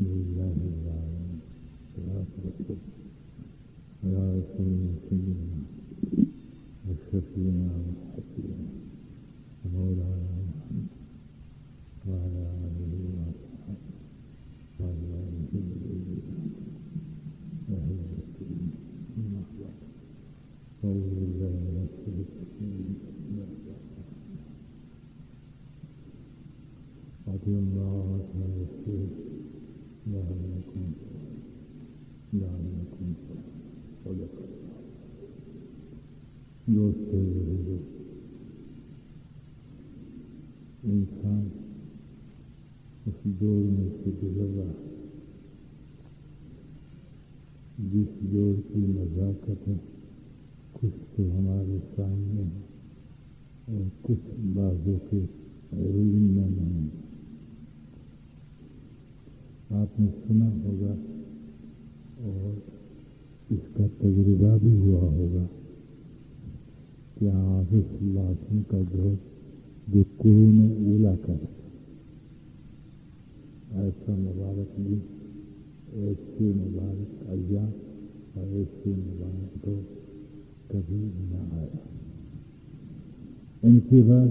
لله العالمين والصلاة والسلام على رسولنا سيدنا وشفيعنا وحبيبنا ومولانا محمد وعلى آله وأصحابه وعلى آله وأهل بيته أما بعد أعوذ بالله من الشيطان الرجيم الله ورسوله لعلكم صدق دوست انسان اس دور میں سے گزر رہا ہے جس دور کی نزاکتیں کچھ تو ہمارے سامنے ہیں اور کچھ بازوں کے علم میں نہیں. آپ نے سنا ہوگا اور اس کا تجربہ بھی ہوا ہوگا کہ حافظ صلی اللہ علیہ وسلم کا دور جو قرون اولیٰ کا ہے، ایسا مبارک بھی ایسے مبارک ایام اور ایسے مبارک دور کبھی نہ آیا. ان کے بعد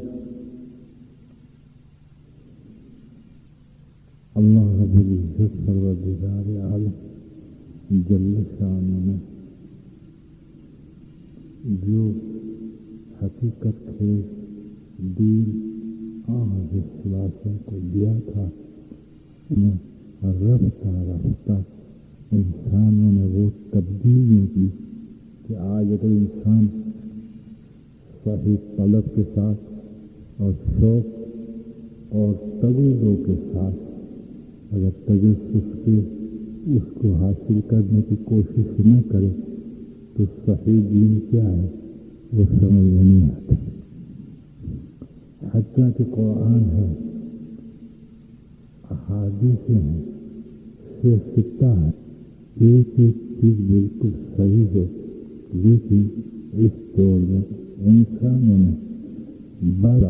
اللہ رب العزت پروردگار عالم جل شانہ نے جو حقیقت کے دین حضرت صلی اللہ علیہ وسلم کو دیا تھا، انہیں رفتہ رفتہ انسانوں نے وہ تبدیلیاں کی کہ آج اگر انسان صحیح طلب کے ساتھ اور شوق اور تجربوں کے ساتھ اگر تجسس کے اس کو حاصل کرنے کی کوشش نہ کرے تو صحیح دین کیا ہے وہ سمجھ میں نہیں آتا. حتیٰ کہ قرآن ہے، احادیث ہیں، سکہ ہے، ایک ایک چیز بالکل صحیح ہے، لیکن اس دور میں انسانوں نے بار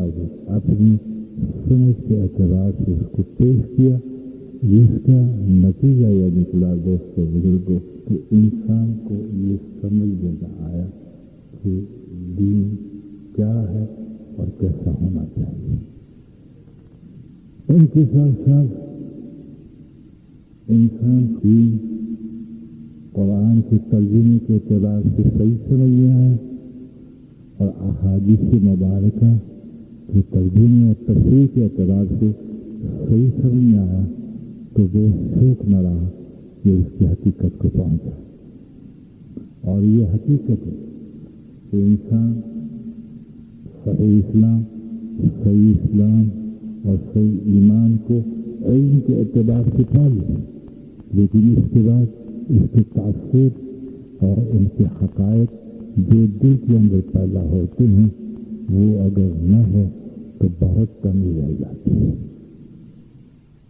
اپنی سمجھ کے اعتبار سے اس کو پیش کیا، جس کا نتیجہ یہ نکلا دوستوں بزرگوں کہ انسان کو یہ سمجھ میں نہ آیا کہ دین کیا ہے اور کیسا ہونا چاہیے. ان کے ساتھ ساتھ انسان دین قرآن کے ترجمے کے اعتبار سے صحیح سمجھ میں آیا اور احادیث مبارکہ کے ترجمے اور تفسیر کے اعتبار سے صحیح سمجھ میں آیا تو وہ شوق نہ رہا کہ اس کی حقیقت کو پہنچا. اور یہ حقیقت ہے کہ انسان صحیح اسلام اور صحیح ایمان کو علم کے اعتبار سے پا لے، لیکن اس کے بعد اس کے تاثر اور ان کے حقائق جو دل کے اندر پیدا ہوتے ہیں وہ اگر نہ ہو تو بہت کمی رہ جاتی ہے.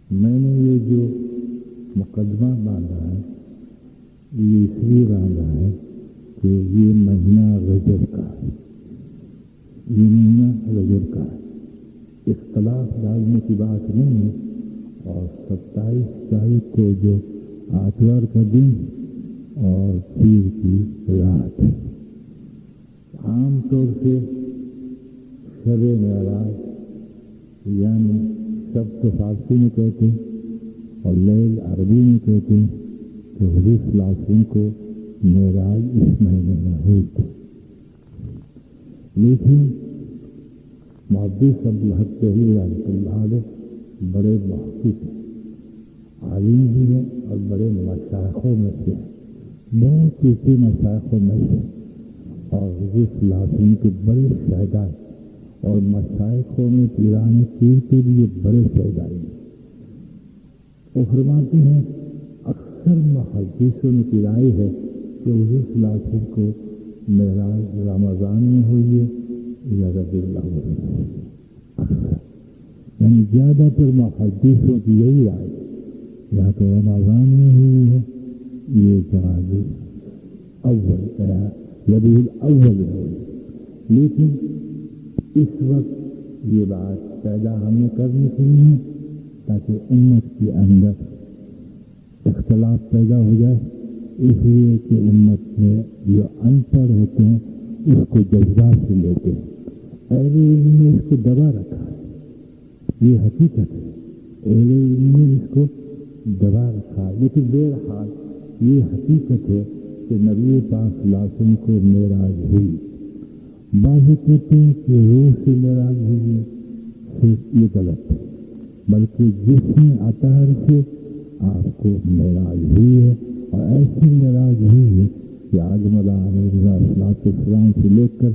میں نے یہ جو مقدمہ باندھا ہے یہ اس لیے باندھا ہے کہ یہ مہینہ رجب کا ہے، اختلاف ڈالنے کی بات نہیں ہے. اور 27 تاریخ کو جو آتوار کا دن اور پیر کی رات ہے، عام طور سے شب معراج یعنی شب تو فارسی میں کہتے ہیں اور لیل عربی میں کہتے ہیں کہ حضور صلی اللہ علیہ وسلم کو معراج اس مہینے میں ہوئی تھی. لیکن محدث عبدالحق تحریر رحمۃ اللہ علیہ بڑے محقق ہیں، عالم بھی ہیں اور بڑے مشائخوں میں سے ہیں، بہت کسی مشائخوں میں سے، اور حضور صلی اللہ علیہ وسلم کے بڑے شہداء اور مشائخوں میں پیران پیر کے لیے بڑے شہداء ہیں. وہ فرماتے ہیں اکثر محدثوں نے کی رائے ہے کہ حضور صلی اللہ علیہ وسلم کو معراج رمضان میں ہوئی ہے یا ربیع الاول میں ہوئی ہے. اکثر یعنی زیادہ تر محدثوں کی یہی رائے یا تو رمضان میں ہوئی ہے یہ جمادی ربیع الاول میں ہوئی. لیکن اس وقت یہ بات پیدا ہمیں کرنی چاہیے تاکہ امت کے اندر اختلاف پیدا ہو جائے، اس لیے کہ امت میں جو ان پڑھ ہوتے ہیں اس کو جذبات سے لیتے ہیں. اہل علم نے اس کو دبا رکھا ہے، یہ حقیقت ہے. اہل علم نے اس کو دبا رکھا ہے، لیکن بہرحال یہ حقیقت ہے کہ نبی پاک صلی اللہ علیہ وسلم کو معراج ہوئی. بعض کہتے ہیں کہ روح سے معراج ہوئی، صرف یہ غلط ہے، بلکہ جسم اطہر سے آپ کو معراج ہوئی ہے. اور ایسی معراج ہوئی ہے کہ آدم علیہ السلام سے لے کر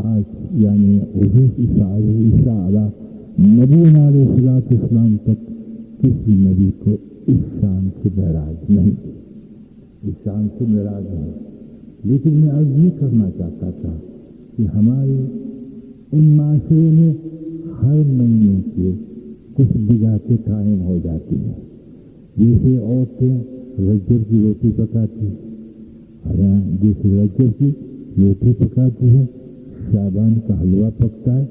آج یعنی حضور عیسیٰ علیہ نبی علیہ السلام تک کسی نبی کو اس شان سے معراج نہیں، اس شان سے معراج نہیں. لیکن میں عرض یہ کرنا چاہتا تھا کہ ہمارے ان معاشرے میں ہر مہینے کے کچھ بدعتیں قائم ہو جاتی ہیں. جیسے عورتیں رجب کی روٹی پکاتی ہیں، جیسے رجب کی روٹی پکاتی ہے، شعبان کا حلوہ پکتا ہے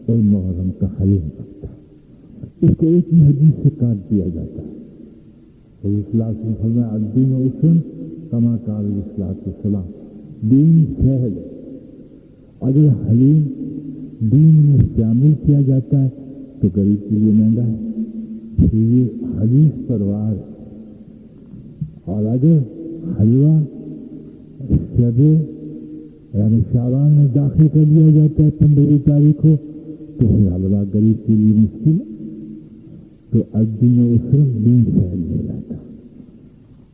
اور محرم کا حلیم پکتا ہے. اس کو ایک ہی حدیث سے کاٹ دیا جاتا ہے. اصلاح سے فرمایا الدین حسن کما قال اصلاح السلام، دین سہل ہے. اگر حلیم دین میں شامل کیا جاتا ہے تو غریب کے لیے مہنگا ہے، پھر یہ حدیث پروار ہے. اور اگر حلوہ شب یعنی شعبان میں داخل کر دیا جاتا ہے 15 تاریخ کو تو پھر حلوہ غریب کے لیے مشکل ہے. تو الدین اسرم دین سہل نہیں جاتا.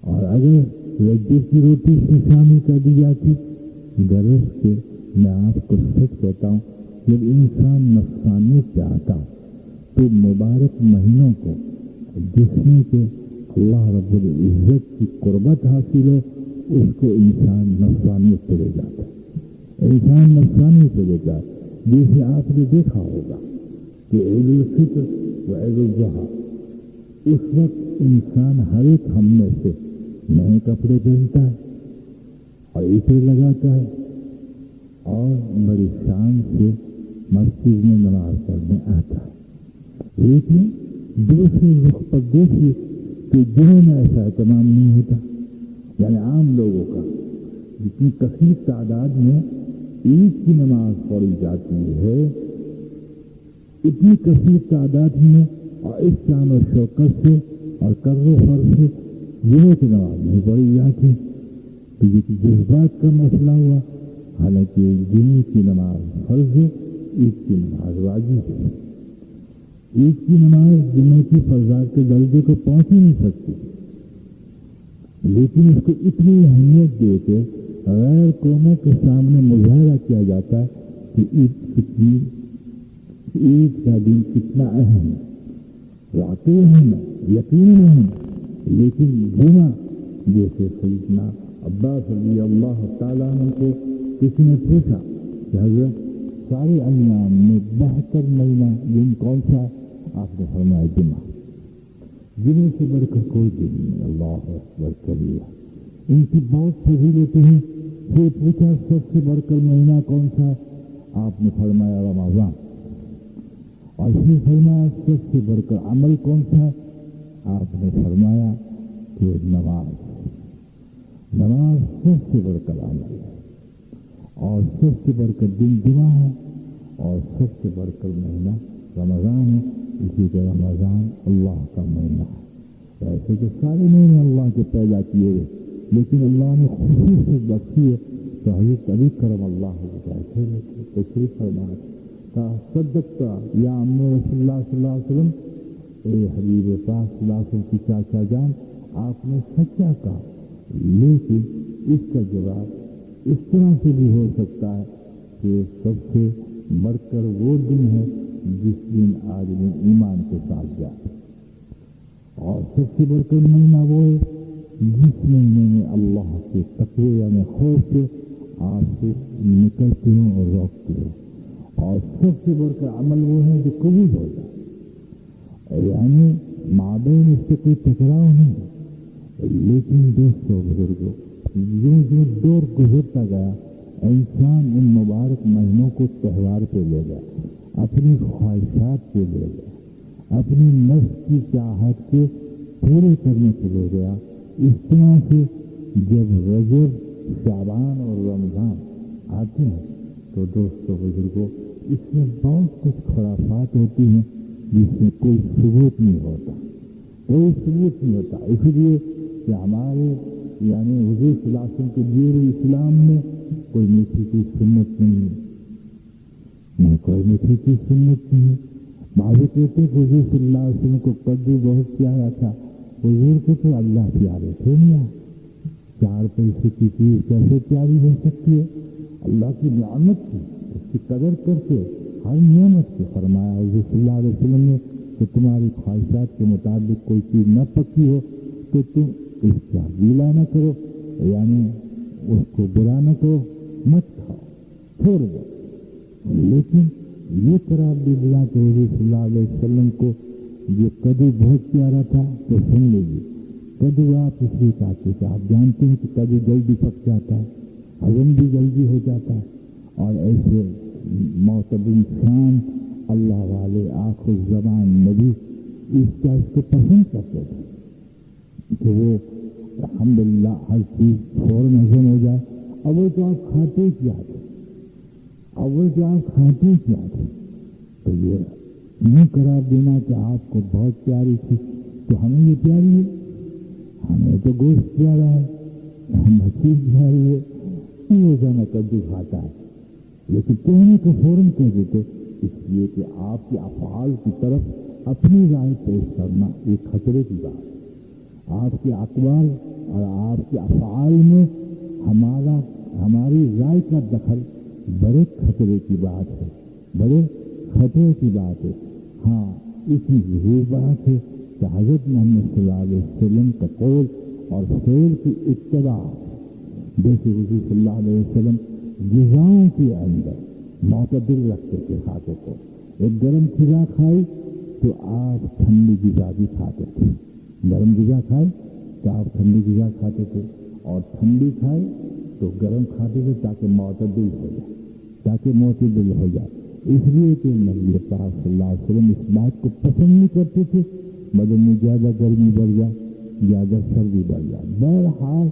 اور اگر رجب کی روٹی سے شامل کر دی جاتی، غرض کے میں آپ کو سچ کہتا ہوں، جب انسان نفسانیت سے آتا تو مبارک مہینوں کو جس میں کہ اللہ رب العزت کی قربت حاصل ہو اس کو انسان نفسانیت سے لے جاتا ہے. انسان نفسانیت سے لے جاتا ہے. جیسے آپ نے دیکھا ہوگا کہ عید الفطر و عید الاضحیٰ اس وقت انسان ہر ایک ہم میں سے نئے کپڑے پہنتا ہے اور عطر لگاتا ہے اور بڑی شان سے مسجد میں نماز پڑھنے آتا ہے. لیکن دوسرے رخ پر دیکھیے کہ جنہوں میں ایسا اہتمام نہیں ہوتا، یعنی عام لوگوں کا جتنی کثیر تعداد میں عید کی نماز پڑھی جاتی ہے، اتنی کثیر تعداد میں اور اس شان و شوکت سے اور کرو و فر سے جمعے کی نماز نہیں پڑھی جاتی. تو یہ جذبات کا مسئلہ ہوا. حالانکہ جمعے کی نماز فرض ہے، عید کی نماز واجب ہے. عید کی نماز جمعے کی فرضات کے درجے کو پہنچ ہی نہیں سکتی، لیکن اس کو اتنی اہمیت دے کے غیر قوموں کے سامنے مظاہرہ کیا جاتا ہے کہ عید کا دن کتنا اہم ہے. واقعی اہم ہے، یقیناً اہم ہے. لیکن جمعہ جیسے سیدنا عباس رضی اللہ تعالیٰ عنہ کو کسی نے پوچھا کہ حضرت سارے ایام میں بہتر مہینہ دن کون سا ہے؟ آپ نے فرمایا جمعہ. جمعے سے بڑھ کر کوئی دن نہیں. اللہ اکبر کبیرہ. ان کی بہت فضیلتیں ہیں. پھر پوچھا سب سے بڑھ کر مہینہ کون سا ہے؟ آپ نے فرمایا رمضان. اور پھر فرمایا سب سے بڑھ کر عمل کون سا ہے؟ آپ نے فرمایا کہ نماز. نماز سب سے بڑھ کر عمل ہے اور سب سے بڑھ کر دن جمعہ ہے اور سب سے بڑھ کر مہینہ رمضان ہے. اسی طرح رمضان اللہ کا مہینہ ہے. ایسے تو سارے مہینے اللہ کے پیدا کیے ہوئے، لیکن اللہ نے خصوص سے بخشی ہے. تو حضرت علی کرم اللہ تشریف فرمایا تھا صدقتا یا ام رسول اللہ صلی اللہ علیہ وسلم، اے حبیب پاک صلی اللہ علیہ وسلم کی چاچا جان، آپ نے سچا کہا. لیکن اس کا جواب اس طرح سے بھی ہو سکتا ہے کہ سب سے بڑھ کر وہ دن ہے جس دن آدمی ایمان کے ساتھ جائے، اور سب سے بڑھ کر مہینہ وہ ہے جس مہینے میں اللہ کے تقوی یعنی خوف سے آپ سے نکلتے ہوں اور روکتے ہوں، اور سب سے بڑھ کر عمل وہ ہے جو قبول ہو جائے. یعنی مابین اس سے کوئی ٹکراؤ نہیں. لیکن دوستوں بزرگوں، جو دور گزرتا گیا انسان ان مبارک مہینوں کو تہوار پہ لے گیا، اپنی خواہشات پہ لے گیا، اپنی نفس کی چاہت کے پورے کرنے کے لے گیا. اس طرح سے جب رجب، شعبان اور رمضان آتے ہیں تو دوستوں بزرگوں اس میں بہت کچھ خرافات ہوتی ہیں جس میں کوئی ثبوت نہیں ہوتا، کوئی ثبوت نہیں ہوتا۔ اس لیے کہ ہمارے یعنی حضور صلی اللہ علیہ وسلم کے دین اسلام میں کوئی میٹھی کی سنت نہیں ہے، کوئی میٹھی کی سنت نہیں ہے۔ بعض کہتے ہیں کہ حضور صلی اللہ علیہ وسلم کو کدو بہت پیارا تھا، حضور کو تو اللہ پیارے تھے نہیں، 4 پیسے کی چیز کیسے پیاری ہو سکتی ہے؟ اللہ کی نعمت تھی، اس کی قدر کرتے ہر نعمت کو فرمایا حضور صلی اللہ علیہ وسلم نے کہ تمہاری خواہشات کے مطابق کوئی چیز نہ پکی ہو تو تم اس کا گیلا نہ کرو، یعنی اس کو برا نہ کرو، مت کھاؤ، چھوڑ دو۔ لیکن یہ قرار دے دیا کہ حضور صلی اللہ علیہ وسلم کو یہ کدو بہت پیارا تھا تو سن لیجیے، کدو آپ اس لیے کھاتے کہ آپ جانتے ہیں کہ کدو جلدی پک جاتا ہے، ہضم بھی جلدی ہو جاتا ہے، اور ایسے معتبر انسان اللہ والے آخر زبان نبی اس کو پسند کرتے تھے کہ وہ الحمدللہ ہر چیز فوراً ہضم ہو جائے۔ اول تو آپ کھاتے کیا تھے، تو یہ نہیں قرار دینا کہ آپ کو بہت پیاری تھی تو ہمیں یہ پیاری ہے، ہمیں تو گوشت پیارا ہے، مچھلی پیاری ہے، روزانہ کدو کھاتا ہے، لیکن کہنے کو فوراً کہہ دیتے، اس لیے کہ آپ کے افعال کی طرف اپنی رائے پیش کرنا ایک خطرے کی بات ہے۔ آپ کے اقوال اور آپ کے افعال میں ہماری رائے کا دخل بڑے خطرے کی بات ہے، بڑے خطرے کی بات ہے۔ ہاں اس میں ضرور بات ہے کہ حضرت محمد صلی اللہ علیہ وسلم کا قول اور فعل کی اتباع، جیسے حضور صلی اللہ علیہ وسلم غذاؤں کے اندر معتدل رکھتے تھے کھاتے کو، ایک گرم غذا کھائی تو آپ ٹھنڈی غذا بھی کھاتے تھے، گرم غذا کھائی تو آپ ٹھنڈی غذا کھاتے تھے، اور ٹھنڈی کھائی تو گرم کھاتے تھے تاکہ معتدل ہو جائے، اس لیے کہ نبی پاک صلی اللہ علیہ وسلم اس بات کو پسند نہیں کرتے تھے بدن میں زیادہ گرمی بڑھ جائے، زیادہ سردی بڑھ جائے۔ بہرحال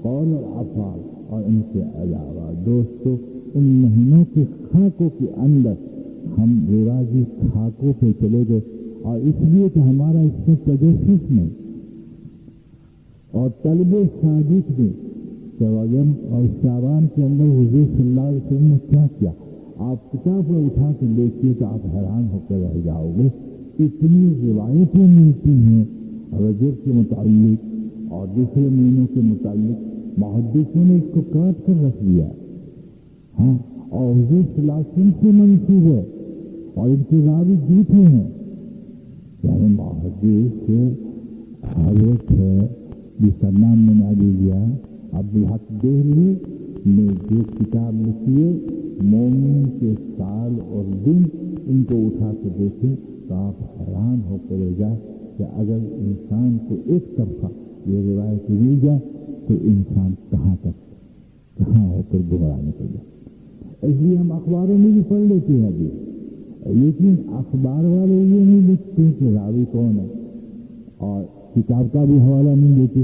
قول اور افعال اور ان کے علاوہ دوستو ان مہینوں کے خاکوں کے اندر ہم رواجی خاکوں پہ چلے گئے، اور اس لیے کہ ہمارا اس میں تجسس نہیں، اور طلب صادق نے رجب اور شعبان کے اندر حضور صلی اللہ علیہ وسلم نے کیا کیا، آپ کتاب میں اٹھا کے دیکھیے تو آپ حیران ہو کر رہ جاؤ گے۔ اتنی روایتیں ملتی ہیں رجب کے متعلق اور دوسرے مہینوں کے متعلق، محدثوں نے اس کو کاٹ کر رکھ دیا، ہاں، اور حضور صلی اللہ علیہ وسلم سے منسوب ہے، اور ان کے راوی جھوٹے ہیں، یعنی محدث حضرت ہے جس کا نام میں نے ابھی لیا عبدالحق دہلوی نے جو کتاب لکھی ہے مومن کے سال اور دن، ان کو اٹھا کے دیکھیں تو آپ حیران ہو کر رہ جائے کہ اگر انسان کو ایک طرفہ یہ روایت مل جائے تو انسان کہاں ہو کر گمراہ نکل جائے۔ اس لیے ہم اخباروں میں بھی پڑھ لیتے ہیں ابھی، لیکن اخبار والے یہ نہیں لکھتے کہ راوی کون ہے، اور کتاب کا بھی حوالہ نہیں دیتے،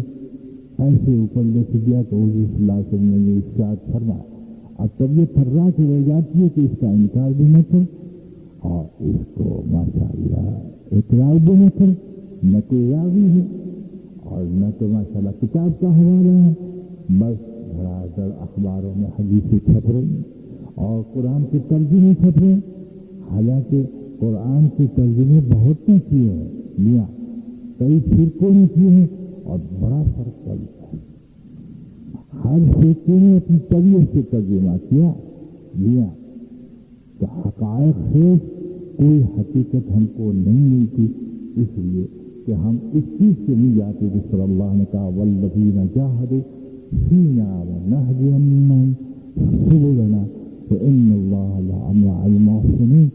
ایسے اوپر لکھ دیا کہ حضور صلی اللہ علیہ وسلم نے ارشاد فرمایا۔ اب طبیعت پھرا کے رہ جاتی ہے تو اس کا انکار بھی نہ کر، اور اس کو ماشاء اللہ اقرار بھی نہ کر، نہ کوئی راوی ہے اور نہ تو ماشاء اللہ کتاب کا حوالہ ہے، بس دھڑا دھڑ اخباروں میں حدیثیں چھپ رہی اور قرآن کے ترجمے چھپ رہے، حالانکہ قرآن کے ترجمے بہت نے کیے ہیں میاں، کئی فرقوں نے کیے ہیں، اور بڑا فرق پڑتا ہے، ہر فرقے نے اپنی طبیعت سے ترجمہ کیا میاں، تو حقائق سے کوئی حقیقت ہم کو نہیں ملتی، اس لیے کہ ہم اس چیز سے نہیں جاتے جس پر اللہ نے کہا والذین جاہدوا فینا لنہدینہم سبلنا وان اللہ لمع المحسنین،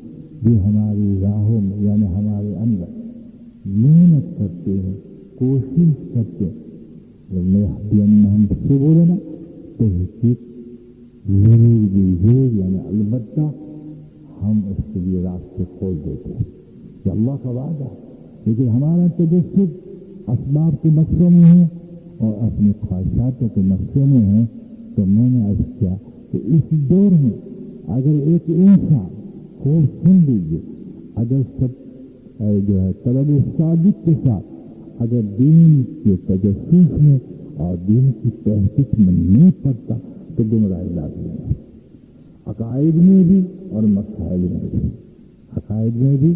جو ہماری راہوں میں یعنی ہمارے اندر محنت کرتے ہیں، کوشش کرتے ہیں لنہدینہم سبلنا، تحقیق ضرور یعنی البتہ ہم اس کے لیے راستے کھول دیتے ہیں، کہ اللہ کا وعدہ ہے، لیکن ہمارا تجسس اسباب کے نقشوں میں ہے، اور اپنی خواہشاتوں کے نقشے میں ہیں، تو میں نے عرض کیا کہ اس دور میں اگر ایک انسان خوب سن لیجیے، اگر سب جو ہے طلب صادق کے ساتھ اگر دین کے تجسس میں اور دین کی تحقیق میں نہیں پڑتا تو گمراہی لازمی ہے، عقائد میں بھی اور مسائل میں بھی، عقائد میں بھی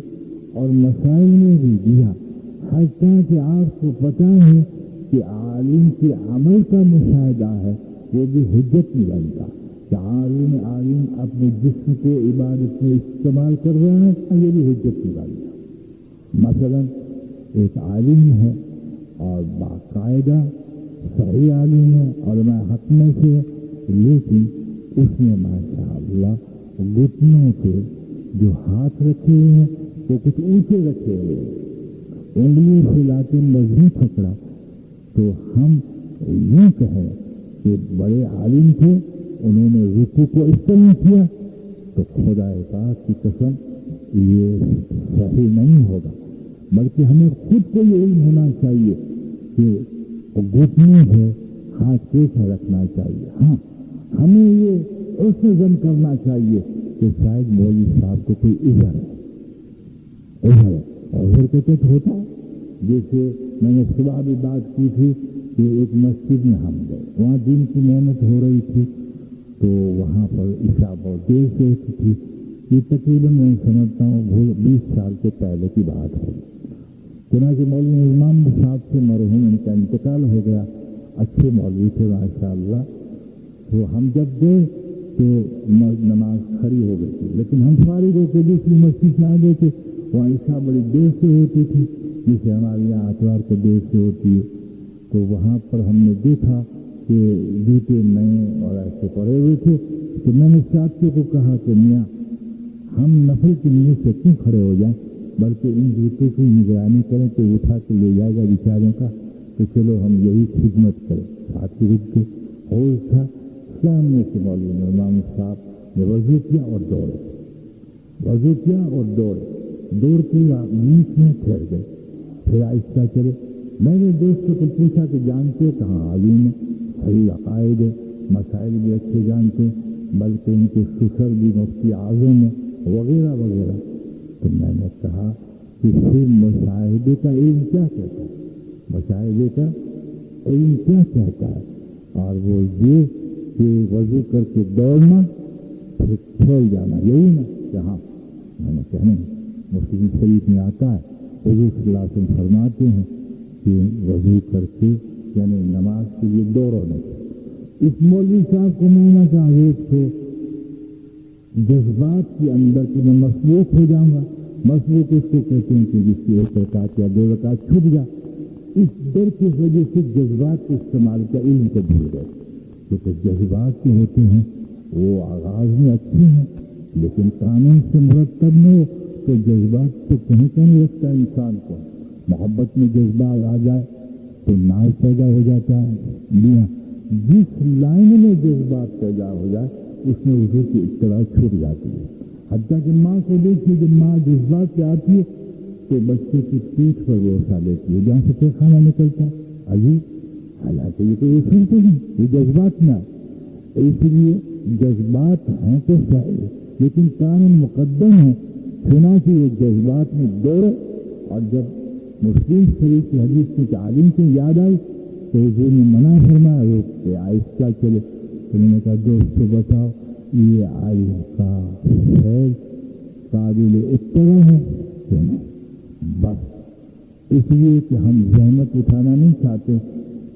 اور مسائل میں بھی دیا۔ حتیٰ کہ آپ کو پتہ ہے کہ عالم کے عمل کا مشاہدہ ہے وہ بھی حجت نہیں بنتا کہ عالم اپنے جسم کو عبادت میں استعمال کر رہا ہے، یہ بھی حجت نہیں بنتا۔ مثلا ایک عالم ہے اور باقاعدہ صحیح عالم ہے علماء حق میں سے، لیکن اس نے ماشاء اللہ گھٹنوں کے جو ہاتھ رکھے ہوئے ہیں وہ کچھ اونچے رکھے ہوئے ہیں، انگلیوں سے لاتے مضبوط پکڑا، تو ہم یوں کہیں کہ بڑے عالم تھے، انہوں نے رکوع کو اس طرح کیا، تو خدا پاک کی قسم یہ صحیح نہیں ہوگا، بلکہ ہمیں خود کو یہ علم ہونا چاہیے کہ گھٹنے سے ہاتھ کیسے رکھنا چاہیے۔ ہاں، ہمیں یہ ایسے زن کرنا چاہیے کہ شاید مولوی صاحب کو کوئی عذر ہے، عذر کے تحت ہوتا ہے۔ جیسے میں نے صبح بھی بات کی تھی کہ ایک مسجد میں ہم گئے، وہاں دین کی محنت ہو رہی تھی، تو وہاں پر عشاء بہت دیر سے ہوتی تھی، یہ تقریباً میں سمجھتا ہوں 20 سال کے پہلے کی بات ہے۔ چنانچہ مولوی امام صاحب سے مرحوم ان کا انتقال ہو گیا، اچھے مولوی تھے ماشاء اللہ۔ تو ہم جب گئے تو نماز کھڑی ہو گئی تھی، لیکن ہم فارغ ہو کے دوسری مسجد سے آ گئے تھے، وہاں عشاء بڑی دیر سے ہوتی تھی، جیسے ہمارے یہاں اتوار کو دیر سے ہوتی ہے۔ تو وہاں پر ہم نے دیکھا کہ جوتے نئے اور ایسے پڑے ہوئے تھے، تو میں نے ساتھیوں کو کہا کہ میاں ہم نفل کی نیت سے کیوں کھڑے ہو جائیں، بلکہ ان جوتوں کی نگرانی کریں تو اٹھا کے لے جائے گا بیچاروں کا، تو چلو ہم یہی خدمت کریں۔ ساتھی رک کے ہول تھا، سامنے سے مولوی امام صاحب نے وضو کیا اور دوڑے، وضو کیا اور دوڑ کے بیچ میں ٹھہر گئے، پھر آہستہ چلے۔ میں نے دوستوں کو پوچھا کہ جانتے ہو کہاں عالم ہے، صحیح عقائد ہے، مسائل بھی اچھے جانتے ہیں، بلکہ ان کے سسر بھی مفتی اعظم ہیں وغیرہ وغیرہ۔ تو میں نے کہا کہ پھر مشاہدے کا علم کیا کہتا ہے، مشاہدے کا علم کیا کہتا ہے، اور وہ یہ کہ وضو کر کے دوڑنا پھر پھیل جانا، یہی نا جہاں میں نے کہا نہیں، مسلم شریف میں آتا ہے حضور صلی اللہ علیہ وسلم فرماتے ہیں کہ وضو کر کے یعنی نماز کے لیے دوڑو نہیں۔ اس مولوی صاحب کو میں نے کہا ایک تو جذبات کے اندر کہ میں مسبوق ہو جاؤں گا، مسبوق اس کو کہتے ہیں کہ جس کی 1 رکعت یا 2 رکعت چھوٹ جا، اس ڈر کی وجہ سے جذبات کے استعمال کا علم کو بھول گئے، کیونکہ جذبات جو ہوتے ہیں وہ آغاز میں اچھے ہیں لیکن قانون سے مرتب نہ ہو تو جذبات تو کہیں کہیں رکھتا ہے انسان کو۔ محبت میں جذبات آ جائے تو ناز پیدا ہو جاتا ہے، جس لائن میں جذبات پیدا ہو جائے اس میں حضور کی اتباع چھوٹ جاتی ہے۔ حتیٰ کہ ماں کو دیکھیے، جب ماں جذبات سے آتی ہے تو بچے کی پیٹھ پر بوسہ لیتی ہے جہاں سے پھر کھانا نکلتا ہے، عجیب، حالانکہ یہ تو اصول تو نہیں، یہ جذبات نہ، اس لیے جذبات ہیں تو صحیح لیکن قانون مقدم ہے، چنانچہ وہ جذبات میں دوڑے۔ اور جب مسلم شریف کی حدیث کی تعلیم سے یاد آئی تو حضور نے منع فرمایا، روک کے آہستہ چلے۔ انہوں نے کہا دوستو بتاؤ یہ عالم کا فیض قابل اتباع ہے کہ نہیں؟ بس اس لیے کہ ہم زحمت اٹھانا نہیں چاہتے،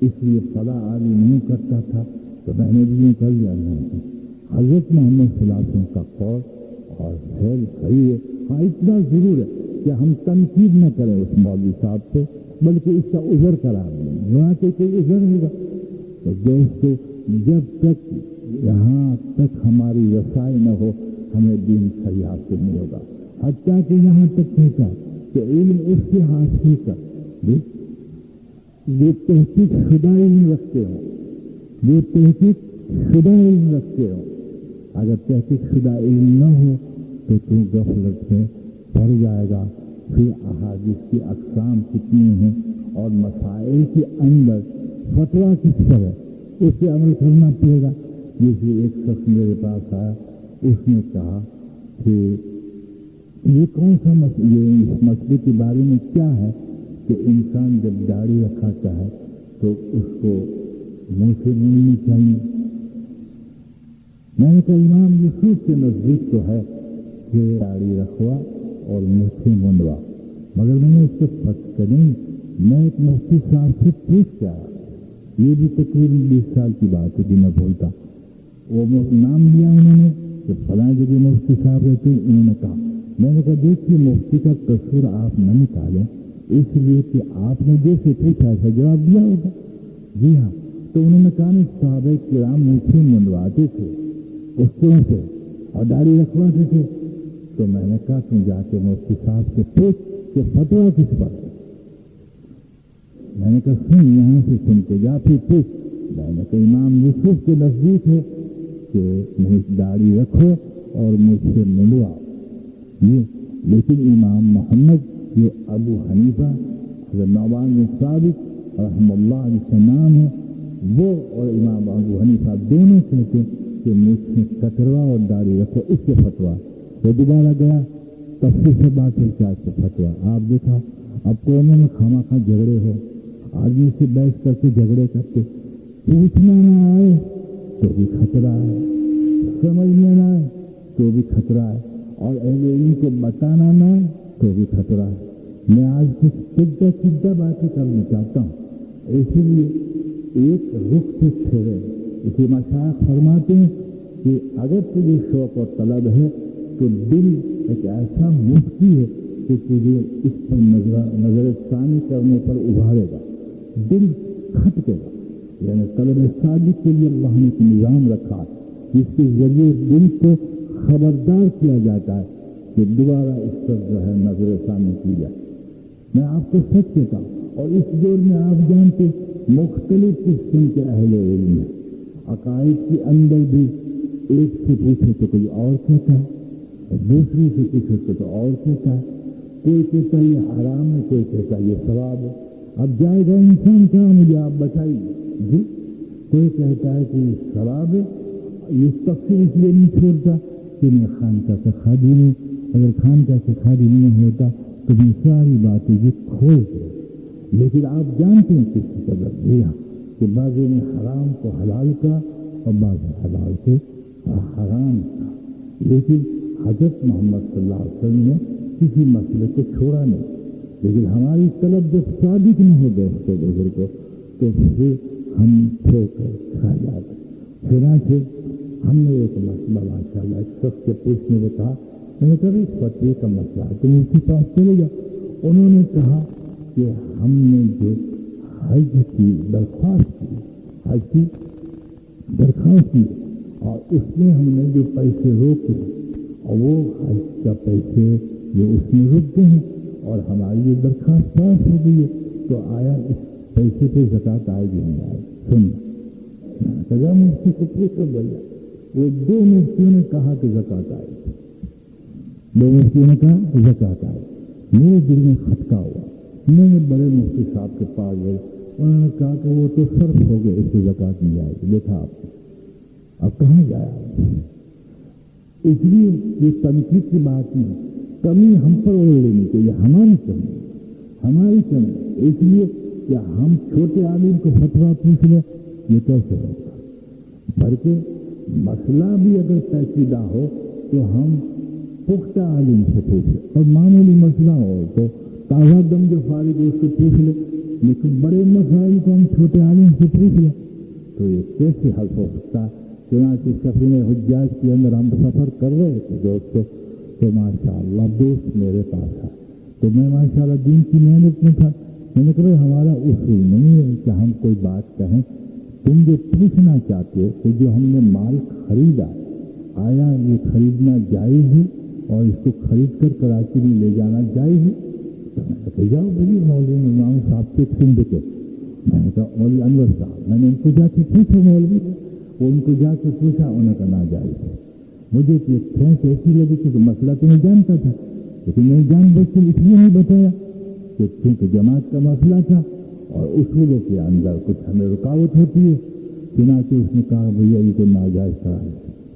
اس لیے خدا عالم نہیں کرتا تھا تو میں نے بھی کر لیا نہیں۔ حضرت محمد صلی اللہ علیہ وسلم کا قول اور فعل صحیح ہے۔ ہاں اتنا ضرور ہے کہ ہم تنقید نہ کریں اس مولوی صاحب سے، بلکہ اس کا عذر قرار دیں، یہاں سے کوئی عذر ہوگا تو دوستو جب تک یہاں تک ہماری رسائی نہ ہو ہمیں دین صحیح حاصل نہیں ہوگا۔ حتیٰ کہ یہاں تک کہتا کہ علم اس سے حاصل کر جو تحقیق شدہ علم رکھتے ہو، جو تحقیق شدہ علم رکھتے ہو، اگر تحقیق شدہ علم نہ ہو تو غفلت میں پڑ جائے گا۔ پھر احادیث کی اقسام کتنی ہیں اور مسائل کے اندر فتوا کس پر ہے اس پہ عمل کرنا پڑے گا. جیسے ایک شخص میرے پاس آیا, اس نے کہا کہ یہ کون سا یہ اس مسئلے کے بارے میں کیا ہے کہ انسان جب داڑھی رکھاتا ہے تو اس کو منہ سے مونڈنی چاہیے. میں نے کہا امام یوسف کے نزدیک تو ہے کہ داڑھی رکھوا اور منہ سے منڈوا, مگر میں نے اس سے نہیں, میں ایک مفتی صاحب سے پوچھ کے آیا, یہ بھی تقریباً 20 سال کی بات ہے کہ میں بولتا. وہ نام لیا انہوں نے کہ فلاں جگہ مفتی صاحب رہتے, انہوں نے کہا. میں نے کہا دیکھیے مفتی کا قصور آپ نہ نکالیں, اس لیے کہ آپ نے جیسے پوچھا ایسا جواب دیا ہوگا. جی ہاں. تو انہوں نے کہا نہیں صحابہ کرام منہ سے منڈواتے تھے اس طرح سے اور داڑھی رکھواتے تھے. تو میں نے کہا تم جا کے مفتی صاحب سے پوچھ کہ فتوا کس پر ہے. میں نے کہا سن, یہاں سے سن کے جا پھر پوچھ. میں نے کہا امام یوسف کے نزدیک ہے کہ داڑھی رکھو اور مجھ سے منڈواؤ. یہ لیکن امام محمد یہ ابو حنیفہ حضرت نعمان بن ثابت رحم اللہ علیہ السلام ہے, وہ اور امام ابو حنیفہ دونوں کہتے کہ مجھ سے کتروا اور داڑھی رکھو, اس سے فتوا. وہ دوبارہ گیا تفصیل سے بات ہو کیا سے فتوا. آپ دیکھا اب قوموں میں خواہ مخواہ جھگڑے ہو, آدمی سے بحث کرتے جھگڑے کرتے, پوچھنا نہ آئے تو بھی خطرہ ہے, سمجھنے نہ آئے تو بھی خطرہ ہے, اور اہل علم کو بتانا نہ آئے تو بھی خطرہ ہے. میں آج کچھ سیدھا باتیں کرنا چاہتا ہوں, اسی لیے ایک رخ سے پھیرے. اسی مشائخ فرماتے ہیں کہ اگر تجھے شوق اور طلب ہے تو دل ایک ایسا مفتی ہے کہ تجھے اس پر نظر ثانی کرنے پر ابھارے گا, دل کھٹکے گا. یعنی طلب صادق کے لیے اللہ نے ایک نظام رکھا جس کے ذریعے دل کو خبردار کیا جاتا ہے کہ دوبارہ اس پر جو ہے نظر ثانی کی جائے. میں آپ کو سچ کہتا ہوں, اور اس دور میں آپ جانتے مختلف قسم کے اہل علم ہیں. عقائد کے اندر بھی ایک سے پوچھے تو کوئی اور کہتا ہے, دوسرے سے پوچھے تو اور کہتا ہے. کوئی کہتا ہے یہ حرام ہے, کوئی کہتا ہے یہ ثواب ہے. اب جائے گا انسان کہاں, مجھے آپ بتائیے. جی کوئی کہتا ہے کہ یہ ثواب ہے, یہ تفصیل اس لیے نہیں چھوڑتا کہ میں خانقاہ کا خادم ہوں, اگر خانقاہ کا خادم نہیں ہوتا تو میں ساری باتیں یہ کھول دے. لیکن آپ جانتے ہیں کس کی قدر دیا کہ بعضوں نے حرام کو حلال کا اور بعض حلال کو حرام کا. لیکن حضرت محمد صلی اللہ علیہ وسلم نے کسی مسئلے کو چھوڑا نہیں. لیکن ہماری طلب جب صادق نہ ہو دوستوں بزرگوں تو پھر ہم کھو کر کھا جاتے. چنانچہ ہم نے ایک مسئلہ ماشاء اللہ ایک شخص سے پوچھنے کو کہا, میں نے کہا اس فتوے کا مسئلہ ہے تم اس کے پاس چلے جاؤ. انہوں نے کہا کہ ہم نے جو حج کی درخواست کی اور اس میں ہم نے جو پیسے روکے اور وہ حج کا پیسے جو اس میں رک گئے ہیں اور ہماری یہ درخواست پاس ہو گئی ہے, تو آیا اس پیسے پہ زکوٰۃ آئے گی نہیں آئے. سننا مفتی کو پوچھ کر بولیا, وہ دو مفتیوں نے کہا کہ زکوٰۃ آئے گی, دو مفتیوں نے کہا زکوٰۃ آئے. میرے دل میں کھٹکا ہوا, میں نے بڑے مفتی صاحب کے پاس گئے, انہوں نے کہا کہ وہ تو صرف ہو گئے, اس سے زکوٰۃ نہیں آئے گی. دیکھا آپ نے اب کہاں جایا. اس لیے یہ تنقید کی بات نہیں, کمی ہم پر اوڑھ لینی چاہیے, ہماری کمی. اس لیے کہ ہم چھوٹے عالم کو فتویٰ پوچھ لیں یہ کیسے ہوگا. بلکہ مسئلہ بھی اگر پیچیدہ ہو تو ہم پختہ عالم سے پوچھیں, اور معمولی مسئلہ ہو تو تازہ دم جو فارغ ہے اس سے پوچھ لیں. لیکن بڑے مسائل کو ہم چھوٹے عالم سے پوچھ لیں تو یہ کیسے حل ہو سکتا. چنانچہ سفینہ حجاج کے اندر ہم سفر کر رہے تھے دوستوں, تو ماشاء اللہ دوست میرے پاس ہے, تو میں ماشاء اللہ دین کی محنت میں تھا. میں نے کہا ہمارا اصول نہیں ہے کہ ہم کوئی بات کہیں, تم جو پوچھنا چاہتے ہو کہ جو ہم نے مال خریدا آیا یہ خریدنا جائز ہے اور اس کو خرید کر کراچی میں لے جانا جائز ہے. تو میں نے کہا جاؤ بھائی مولوی امام صاحب سے سن کے, میں نے کہا مولوی انور صاحب, میں نے ان کو جا کے پوچھا مولوی, وہ ان کو جا کے پوچھا, انہوں نے کہا ناجائز ہے. مجھے تو ایک ٹھنس ایسی لگی کہ مسئلہ تو میں جانتا تھا, لیکن میں جان بوجھ کے اس لیے نہیں بتایا کہ کیونکہ جماعت کا مسئلہ تھا اور اصولوں کے اندر کچھ ہمیں رکاوٹ ہوتی ہے. چنانچہ اس نے کہا بھیا یہ تو ناجائز قرار ہے.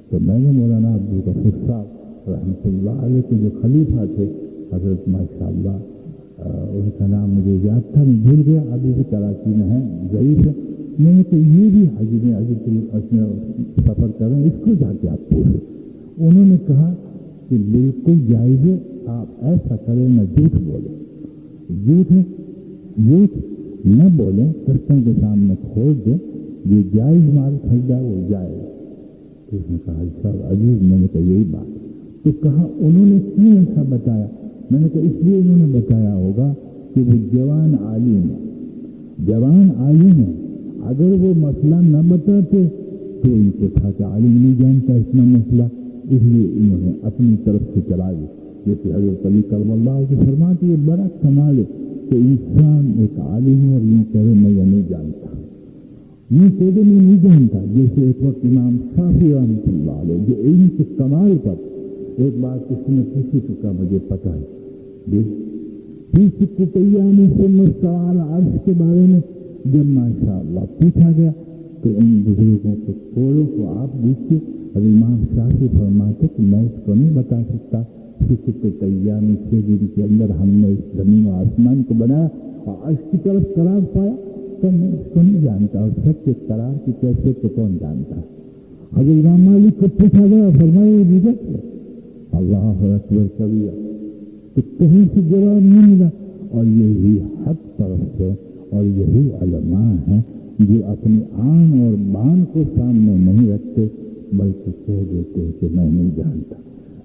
تو میں نے مولانا عبدالغفور صاحب رحمۃ اللہ علیہ کے جو خلیفہ تھے حضرت ماشاء اللہ ان کا نام مجھے یاد تھا، میں بھول گیا، ابھی بھی کراچی میں ہے، ضعیف ہے. میں نے کہا یہ بھی حج میں سفر کر رہے ہیں، اس کو جا کے آپ پوچھیں. انہوں نے کہا کہ بالکل جائز ہے، آپ ایسا کریں نہ جھوٹ بولیں، جھوٹ نہ بولیں، کسٹم کے سامنے کھول دیں، جو جائز مال خریدا وہ جائز. تو اس نے کہا صاحب عجیب. میں نے کہا یہی بات. تو کہا انہوں نے کیوں ایسا بتایا؟ میں نے کہا اس لیے انہوں نے بتایا ہوگا کہ وہ جوان عالم ہے، اگر وہ مسئلہ نہ بتاتے تو ان کو تھا کہ عالم نہیں جانتا اتنا مسئلہ، اس لیے انہوں نے اپنی طرف سے چلا دی. جیسے حضرت علی کرم اللہ کے فرماتے یہ بڑا کمال ہے کہ انسان ایک عالم ہے اور یوں کہے میں یہ نہیں جانتا، یوں کہے میں نہیں جانتا. جیسے ایک وقت امام شافعی رحمۃ اللہ علیہ جو علم کے کمال پر ایک بات کسی نے پوچھی تو کہا مجھے پتا ہے. سوال عرض کے بارے میں جب ماشاء اللہ پوچھا گیا تو ان بزرگوں کو کھولوں کو آپ دیکھیے. اور امام شافعی فرماتے کہ میں اس کو نہیں بتا سکتا، تیامی 6 دن کے اندر ہم نے اس زمین و آسمان کو بنایا اور اس کی طرف قرار پایا تو میں اس کو نہیں جانتا، اور سب کے قرار کی کیسے تو کون جانتا ہے. اگر امام مالک کو پوچھا گیا فرمایا یہ بدعت ہے. اللہ اکبر کبیرہ. تو کہیں سے جواب نہیں ملا. اور یہی حق پرست ہے اور یہی علماء ہیں جو اپنی آن اور بان کو سامنے نہیں رکھتے بلکہ کہہ دیتے ہیں کہ میں نہیں جانتا.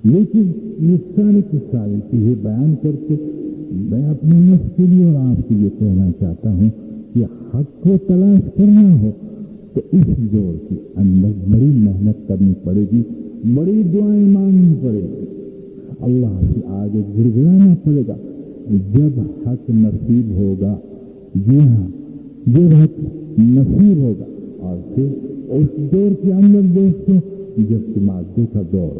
لیکن یہ ساری کی ساری چیزیں بیان کر کے میں اپنے نفس کے لیے اور آپ کے لیے کہنا چاہتا ہوں کہ حق کو تلاش کرنا ہو تو اس دور کے اندر بڑی محنت کرنی پڑے گی، بڑی دعائیں مانگنی پڑے گی، اللہ سے آگے گڑگڑانا پڑے گا. جب حق نصیب ہوگا، جی ہاں جب حق نصیب ہوگا. اور پھر اس دور کے اندر دوستوں جب کہ مادے کا دور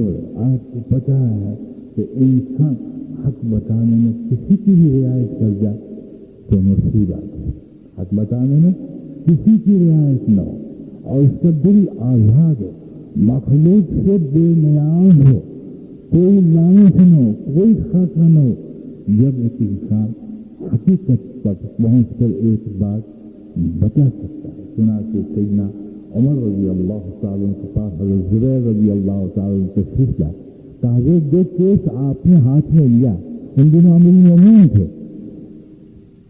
ہے، آپ کو پتہ ہے کہ انسان حق بتانے میں کسی کی بھی رعایت کر جائے تو مصیبت ہے. حق بتانے میں کسی کی رعایت نہ ہو اور اس کا دل آزاد ہو، مخلوق سے بے نیاز ہو، کوئی لالچ نہ ہو، کوئی خطرہ نہ ہو. جب ایک انسان حقیقت پر پہنچ کر ایک بات بتا سکتا ہے. چنانچہ سیدنا عمر رضی اللہ تعالیٰ کے پاس حضرت زبیر رضی اللہ تعالیٰ تشریف لائے. کہا جو کیس آپ نے ہاتھ میں لیا، ان دنوں امیر المومنین تھے،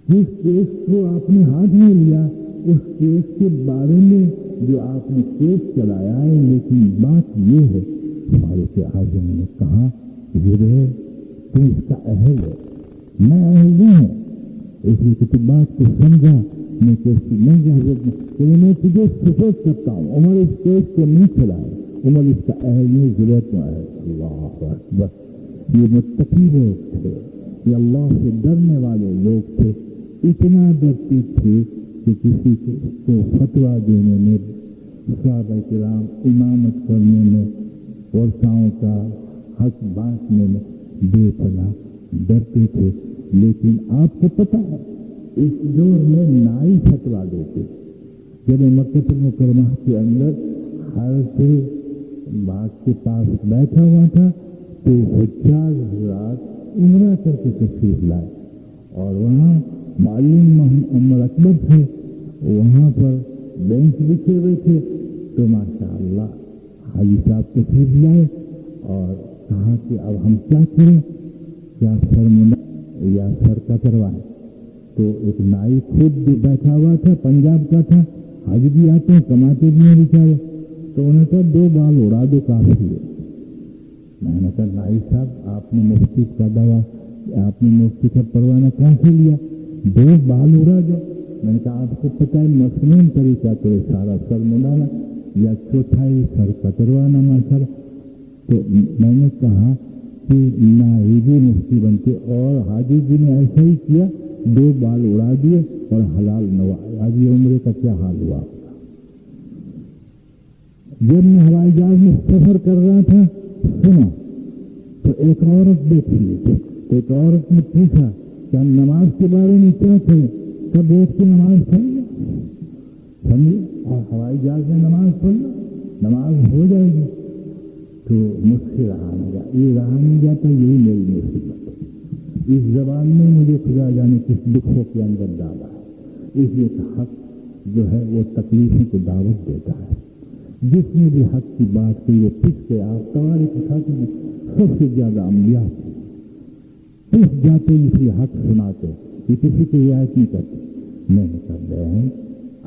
جس کیس کو آپ نے ہاتھ میں لیا اس کیس کے بارے میں جو آپ نے کیس چلایا ہے، لیکن بات یہ ہے فاروق اعظم نے کہا زبیر تو اس کا اہل ہے، میں اہل نہیں ہوں، اس لیے کہ تو بات کو سمجھا. میں کیسی نہیں حضرت کہ میں تجھے سپورٹ کرتا ہوں. عمر اس کیس کو نہیں چلایا، عمر اس کا اہل نہیں، زبیر کو اہل. اللہ اکبر. یہ متقی لوگ تھے، یہ اللہ سے ڈرنے والے لوگ تھے. اتنا ڈرتے تھے کہ کسی کو فتویٰ دینے میں، صحابہ کرام امامت کرنے میں، ورثاؤں کا حق بانٹنے میں بے پناہ ڈرتے تھے. لیکن آپ کو پتہ ہے اس دور میں نائی فتویٰ دیتے. جب مکہ مکرمہ کے اندر حضرت باغ کے پاس بیٹھا ہوا تھا تو حجاج حضرات عمرہ کر کے تشریف لائے اور وہاں معلم عمر اکبر تھے، وہاں پر بینچ بچھے ہوئے تھے. تو ماشاء اللہ حاجی صاحب تشریف لائے اور کہا کہ اب ہم کیا کریں، کیا سر منا یا سر کتروائیں. تو ایک نائی خود بھی بیٹھا ہوا تھا، پنجاب کا تھا، حج بھی آتے ہیں، کماتے بھی ہیں بیچارے. تو انہوں نے کہا 2 بال اڑا دو کافی ہے. میں نے کہا نائی صاحب آپ نے مفتی کا دعویٰ، آپ نے مفتی کا پروانہ کہاں سے لیا، 2 بال اڑا دو. میں نے کہا آپ کو پتہ ہے مصنون طریقہ تو سارا سر منڈانا یا چوتھائی سر کتروانا ماشاء. تو میں نے کہا کہ نائب مفتی بنتے اور حاجی جی نے ایسا ہی کیا، 2 بال اڑا دیے اور حلال نوائے. آج یہ عمرے کا کیا حال ہوا. جب میں ہوائی جہاز میں سفر کر رہا تھا سنا تو ایک عورت بیٹھی تھی. ایک عورت نے پوچھا کہ ہم نماز کے بارے میں کیا کریں، کب بیٹھ کے نماز پڑھیں، سمجھے، اور ہوائی جہاز میں نماز پڑھنا، نماز ہو جائے گی تو مجھ سے رہا نہیں جاتا، یہ رہا نہیں جاتا، یہی میری مصیبت ہے۔ اس زبان میں مجھے خدا جانے کس دکھوں کے اندر ڈالا ہے، اس لیے کہ حق جو ہے وہ تکلیفوں کو دعوت دیتا ہے۔ جس نے بھی حق کی بات کی وہ پس کے آپ تواریخ اٹھاتے ہیں، سب سے زیادہ انبیاء پس جاتے اس لیے حق سناتے، یہ کسی کی رعایت نہیں کرتے۔ میں نے کہا بہن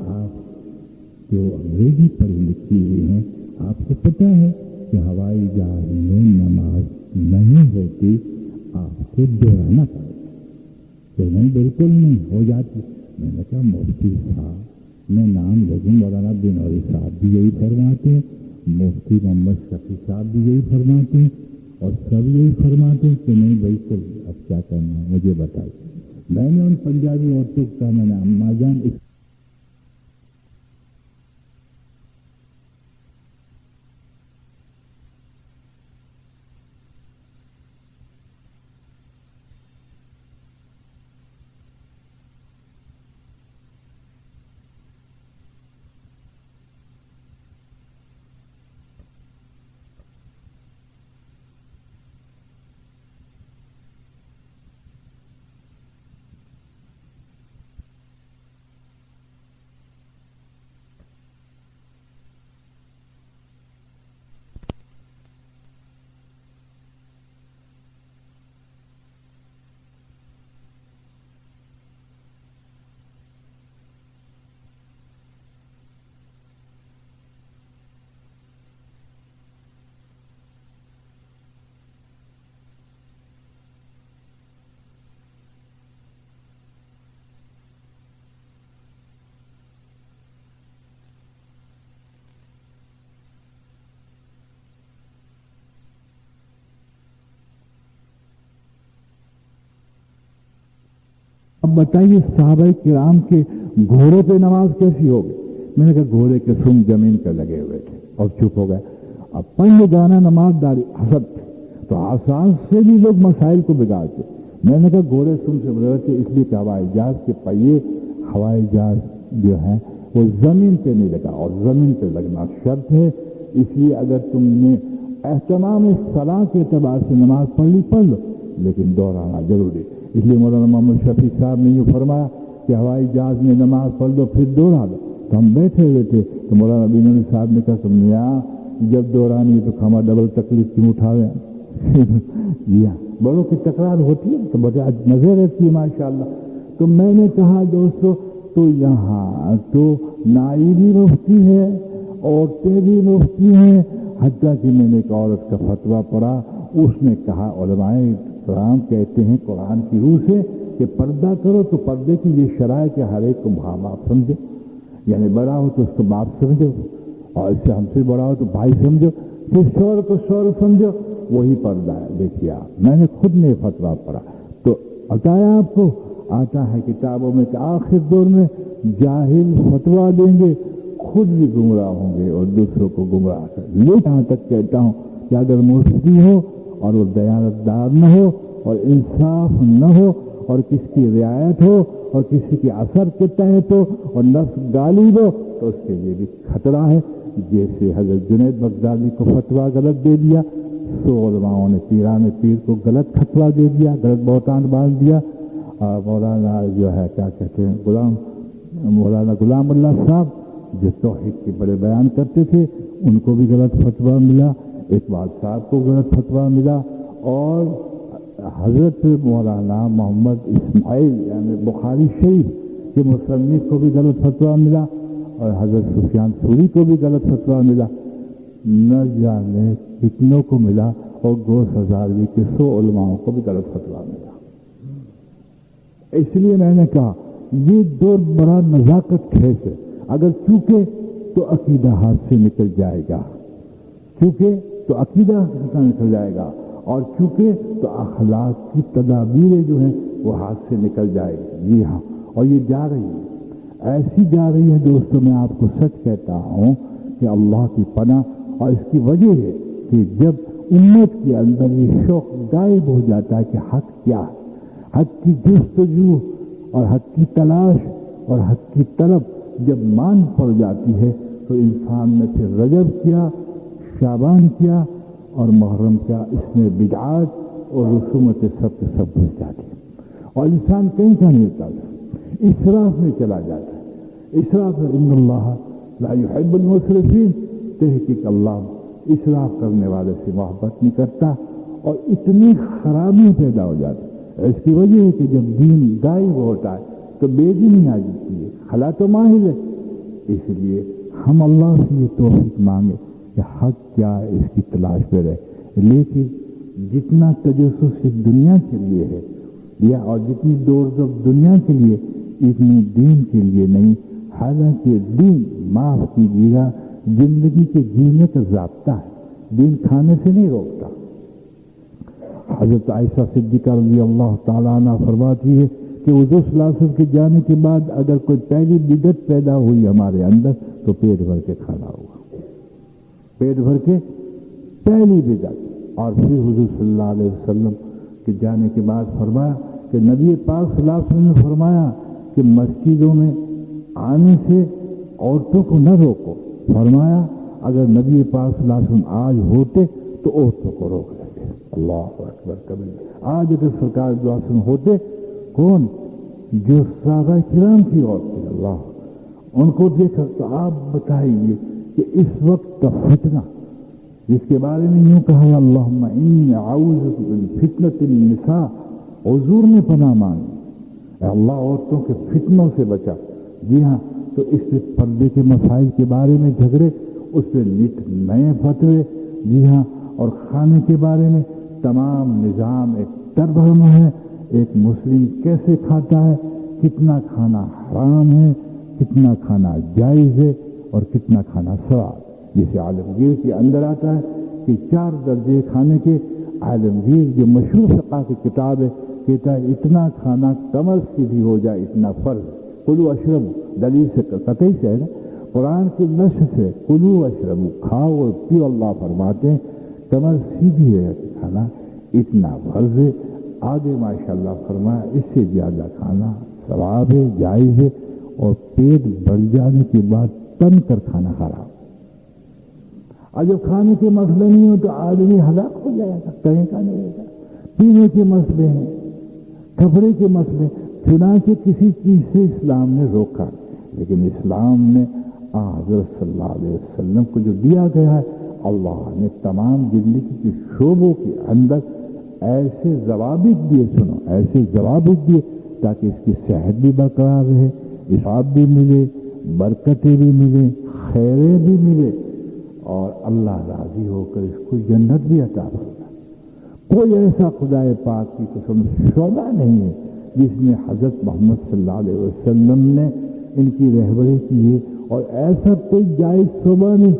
آپ جو انگریزی پڑھی لکھی ہوئی ہیں، آپ کو پتہ ہے کہ ہوائی جہاز میں نماز نہیں ہوتی، آپ کو دوہرانا پڑے گا۔ کہ نہیں بالکل نہیں ہو جاتی۔ میں نے کہا مفتی صاحب میں نام لے دوں، مولانا بنوری صاحب بھی یہی فرماتے ہیں، مفتی محمد شفیع صاحب بھی یہی فرماتے ہیں، اور سب یہی فرماتے ہیں کہ نہیں بالکل اب کیا کرنا ہے مجھے بتائیے۔ میں نے ان پنجابی عورتوں کا میں نے اماں جان اب بتائیے صحابہ کرام کے گھوڑے پہ نماز کیسی ہوگی؟ میں نے کہا گھوڑے کے سنگ زمین پہ لگے ہوئے تھے اور چپ ہو گئے۔ اب پنج گانا نماز داری حسب تھے تو آسان سے بھی لوگ مسائل کو بگاڑتے۔ میں نے کہا گھوڑے سنگ سے بڑے تھے اس لیے کہ ہوائی جہاز کے پہیے، ہوائی جہاز جو ہے وہ زمین پہ نہیں لگا، اور زمین پہ لگنا شرط ہے۔ اس لیے اگر تم نے اہتمام صلاح کے اعتبار سے نماز پڑھ لو، لیکن دوہرانا ضروری۔ اس لیے مولانا محمد شفیع صاحب نے یہ فرمایا کہ ہوائی جہاز میں نماز پڑھ دو پھر دوہرا دو۔ تو ہم بیٹھے ہوئے تھے تو مولانا بنوری صاحب نے کہا تم نے جب دورانی تو کھاما ڈبل تکلیف کیوں اٹھاوے؟ جی ہاں، بڑوں کی تکرار ہوتی ہے تو بڑے نظر رہتی ہے ماشاءاللہ۔ تو میں نے کہا دوستو تو یہاں تو نائی بھی مفتی ہے، عورتیں بھی مفتی ہیں، حتیٰ کہ میں نے ایک عورت کا فتویٰ پڑھا، اس نے کہا علماء کرام کہتے ہیں قرآن کی روح سے کہ پردہ کرو، تو پردے کی یہ شرائط کہ ہر ایک کو ماں باپ سمجھو، یعنی بڑا ہو تو اس کو باپ سمجھو، اور اس سے ہم سے بڑا ہو تو بھائی سمجھو، پھر شوہر کو شوہر سمجھو، وہی پردہ ہے۔ دیکھیے آپ، میں نے خود نے فتویٰ پڑھا تو بتایا آپ کو، آتا ہے کتابوں میں کہ آخر دور میں جاہل فتویٰ دیں گے، خود بھی گمراہ ہوں گے اور دوسروں کو گمراہ کر۔ لیکن یہاں تک کہتا ہوں کہ اگر مفتی ہو اور وہ دیانتدار نہ ہو اور انصاف نہ ہو اور کسی کی رعایت ہو اور کسی کے اثر کے تحت ہو اور نفس غالب ہو تو اس کے لیے بھی خطرہ ہے۔ جیسے حضرت جنید بغدادی کو فتویٰ غلط دے دیا، سو علماؤں نے پیران پیر کو غلط فتویٰ دے دیا، غلط بہتان باندھ دیا۔ مولانا جو ہے کیا کہتے ہیں مولانا غلام اللہ صاحب جو توحید کے بڑے بیان کرتے تھے، ان کو بھی غلط فتویٰ ملا، اقبال صاحب کو غلط فتویٰ ملا، اور حضرت مولانا محمد اسماعیل یعنی بخاری شریف کے مصنف کو بھی غلط فتویٰ ملا، اور حضرت سفیان ثوری کو بھی غلط فتویٰ ملا۔ نہ جانے کتنوں کو ملا، اور گوس ہزاروی کے 100 علماؤں کو بھی غلط فتویٰ ملا۔ اس لیے میں نے کہا یہ دور بڑا نزاکت خیز ہے، اگر چوکے تو عقیدہ ہاتھ سے نکل جائے گا، چونکہ تو عقیدہ نکل جائے گا، اور چونکہ تو اخلاق کی تدابیریں جو ہیں وہ ہاتھ سے نکل جائے گی۔ جی ہاں، اور یہ جا رہی ہے، ایسی جا رہی ہے دوستوں، میں آپ کو سچ کہتا ہوں کہ اللہ کی پناہ، اور اس کی وجہ ہے کہ جب امت کے اندر یہ شوق غائب ہو جاتا ہے کہ حق کیا ہے، حق کی جستجو اور حق کی تلاش اور حق کی طلب جب مان پڑ جاتی ہے تو انسان نے پھر رجب کیا، شعبان کیا اور محرم کیا، اس میں بدعات اور رسومات سب کے سب گھس جاتی ہیں اور انسان کہیں کا نہیں اترتا، اسراف میں چلا جاتا ہے۔ اسراف ان اللہ لا يحب المسرفین، تحقیق اللہ اسراف کرنے والے سے محبت نہیں کرتا اور اتنی خرابی پیدا ہو جاتی ہے۔ اس کی وجہ ہے کہ جب دین غائب ہوتا ہے تو بے دینی آ جاتی ہے، خلا تو ماہر ہے۔ اس لیے ہم اللہ سے یہ توفیق مانگے کہ حق کیا ہے اس کی تلاش پہ رہے، لیکن جتنا تجسس دنیا کے لیے ہے یا اور جتنی دوڑ دھوپ دنیا کے لیے، اتنی دین کے لیے نہیں۔ حالانکہ دین معاف کیجیے گا زندگی کے جینے کا ضابطہ ہے، دین کھانے سے نہیں روکتا۔ حضرت عائشہ صدیقہ رضی اللہ تعالیٰ عنہ فرماتی ہے کہ حضور صلی اللہ علیہ وسلم کے جانے کے بعد اگر کوئی پہلی بدعت پیدا ہوئی ہمارے اندر تو پیٹ بھر کے کھانا ہوا، پیٹ بھر کے پہلی بدعت۔ اور پھر حضور صلی اللہ علیہ وسلم کے جانے کے بعد فرمایا کہ نبی پاک صلی اللہ علیہ وسلم نے فرمایا کہ مسجدوں میں آنے سے عورتوں کو نہ روکو، فرمایا اگر نبی پاک صلی اللہ علیہ وسلم آج ہوتے تو عورتوں کو روک لیتے۔ اللہ اکبر کبیر۔ آج اگر سرکار دو وسلم ہوتے، کون؟ جو صحابہ کرام کی عورتیں، اللہ ان کو دیکھا تو آپ بتائیے کہ اس وقت کا فتنہ جس کے بارے میں یوں کہا ہے اللہم انی اعوذ من فتنۃ النساء، حضور نے پناہ مانگی، اے اللہ عورتوں کے فتنوں سے بچا۔ جی ہاں، تو اس سے پردے کے مسائل کے بارے میں جھگڑے، اس پہ نئے فتوے، جی ہاں، اور کھانے کے بارے میں تمام نظام ایک تربرم ہے۔ ایک مسلم کیسے کھاتا ہے، کتنا کھانا حرام ہے، کتنا کھانا جائز ہے اور کتنا کھانا ثواب۔ جسے عالمگیر کے اندر آتا ہے کہ 4 درجے کھانے کے۔ عالمگیر جو مشہور فقہ کی کتاب ہے کہتا ہے اتنا کھانا کمر سیدھی ہو جائے اتنا فرض۔ کلو اشرب دلیل سے قطعی سے ہے نا، قرآن کی نص سے کلو اشرب، کھاؤ اور پیو، اللہ فرماتے ہیں کمر سیدھی ہے کھانا اتنا فرض ہے۔ آگے ماشاءاللہ فرمایا اس سے زیادہ کھانا ثواب ہے، جائز ہے، اور پیٹ بھر جانے کے بعد تن کر کھانا حرام۔ اور جب کھانے کے مسئلے نہیں ہو تو آدمی ہلاک ہو جائے گا، کہیں کا نہیں رہے گا۔ پینے کے مسئلے ہیں، کپڑے کے مسئلے، چنانچہ کسی چیز سے اسلام نے روکا، لیکن اسلام نے حضرت صلی اللہ علیہ وسلم کو جو دیا گیا ہے، اللہ نے تمام زندگی کے شعبوں کے اندر ایسے ضوابط دیے، سنو ایسے ضوابط دیے تاکہ اس کی صحت بھی برقرار رہے، ثواب بھی ملے، برکتیں بھی ملے، خیریں بھی ملے، اور اللہ راضی ہو کر اس کو جنت بھی عطا فرمائے۔ کوئی ایسا خدا پاک کی قسم شعبہ نہیں ہے جس میں حضرت محمد صلی اللہ علیہ وسلم نے ان کی رہبری کی ہے، اور ایسا کوئی جائز شعبہ نہیں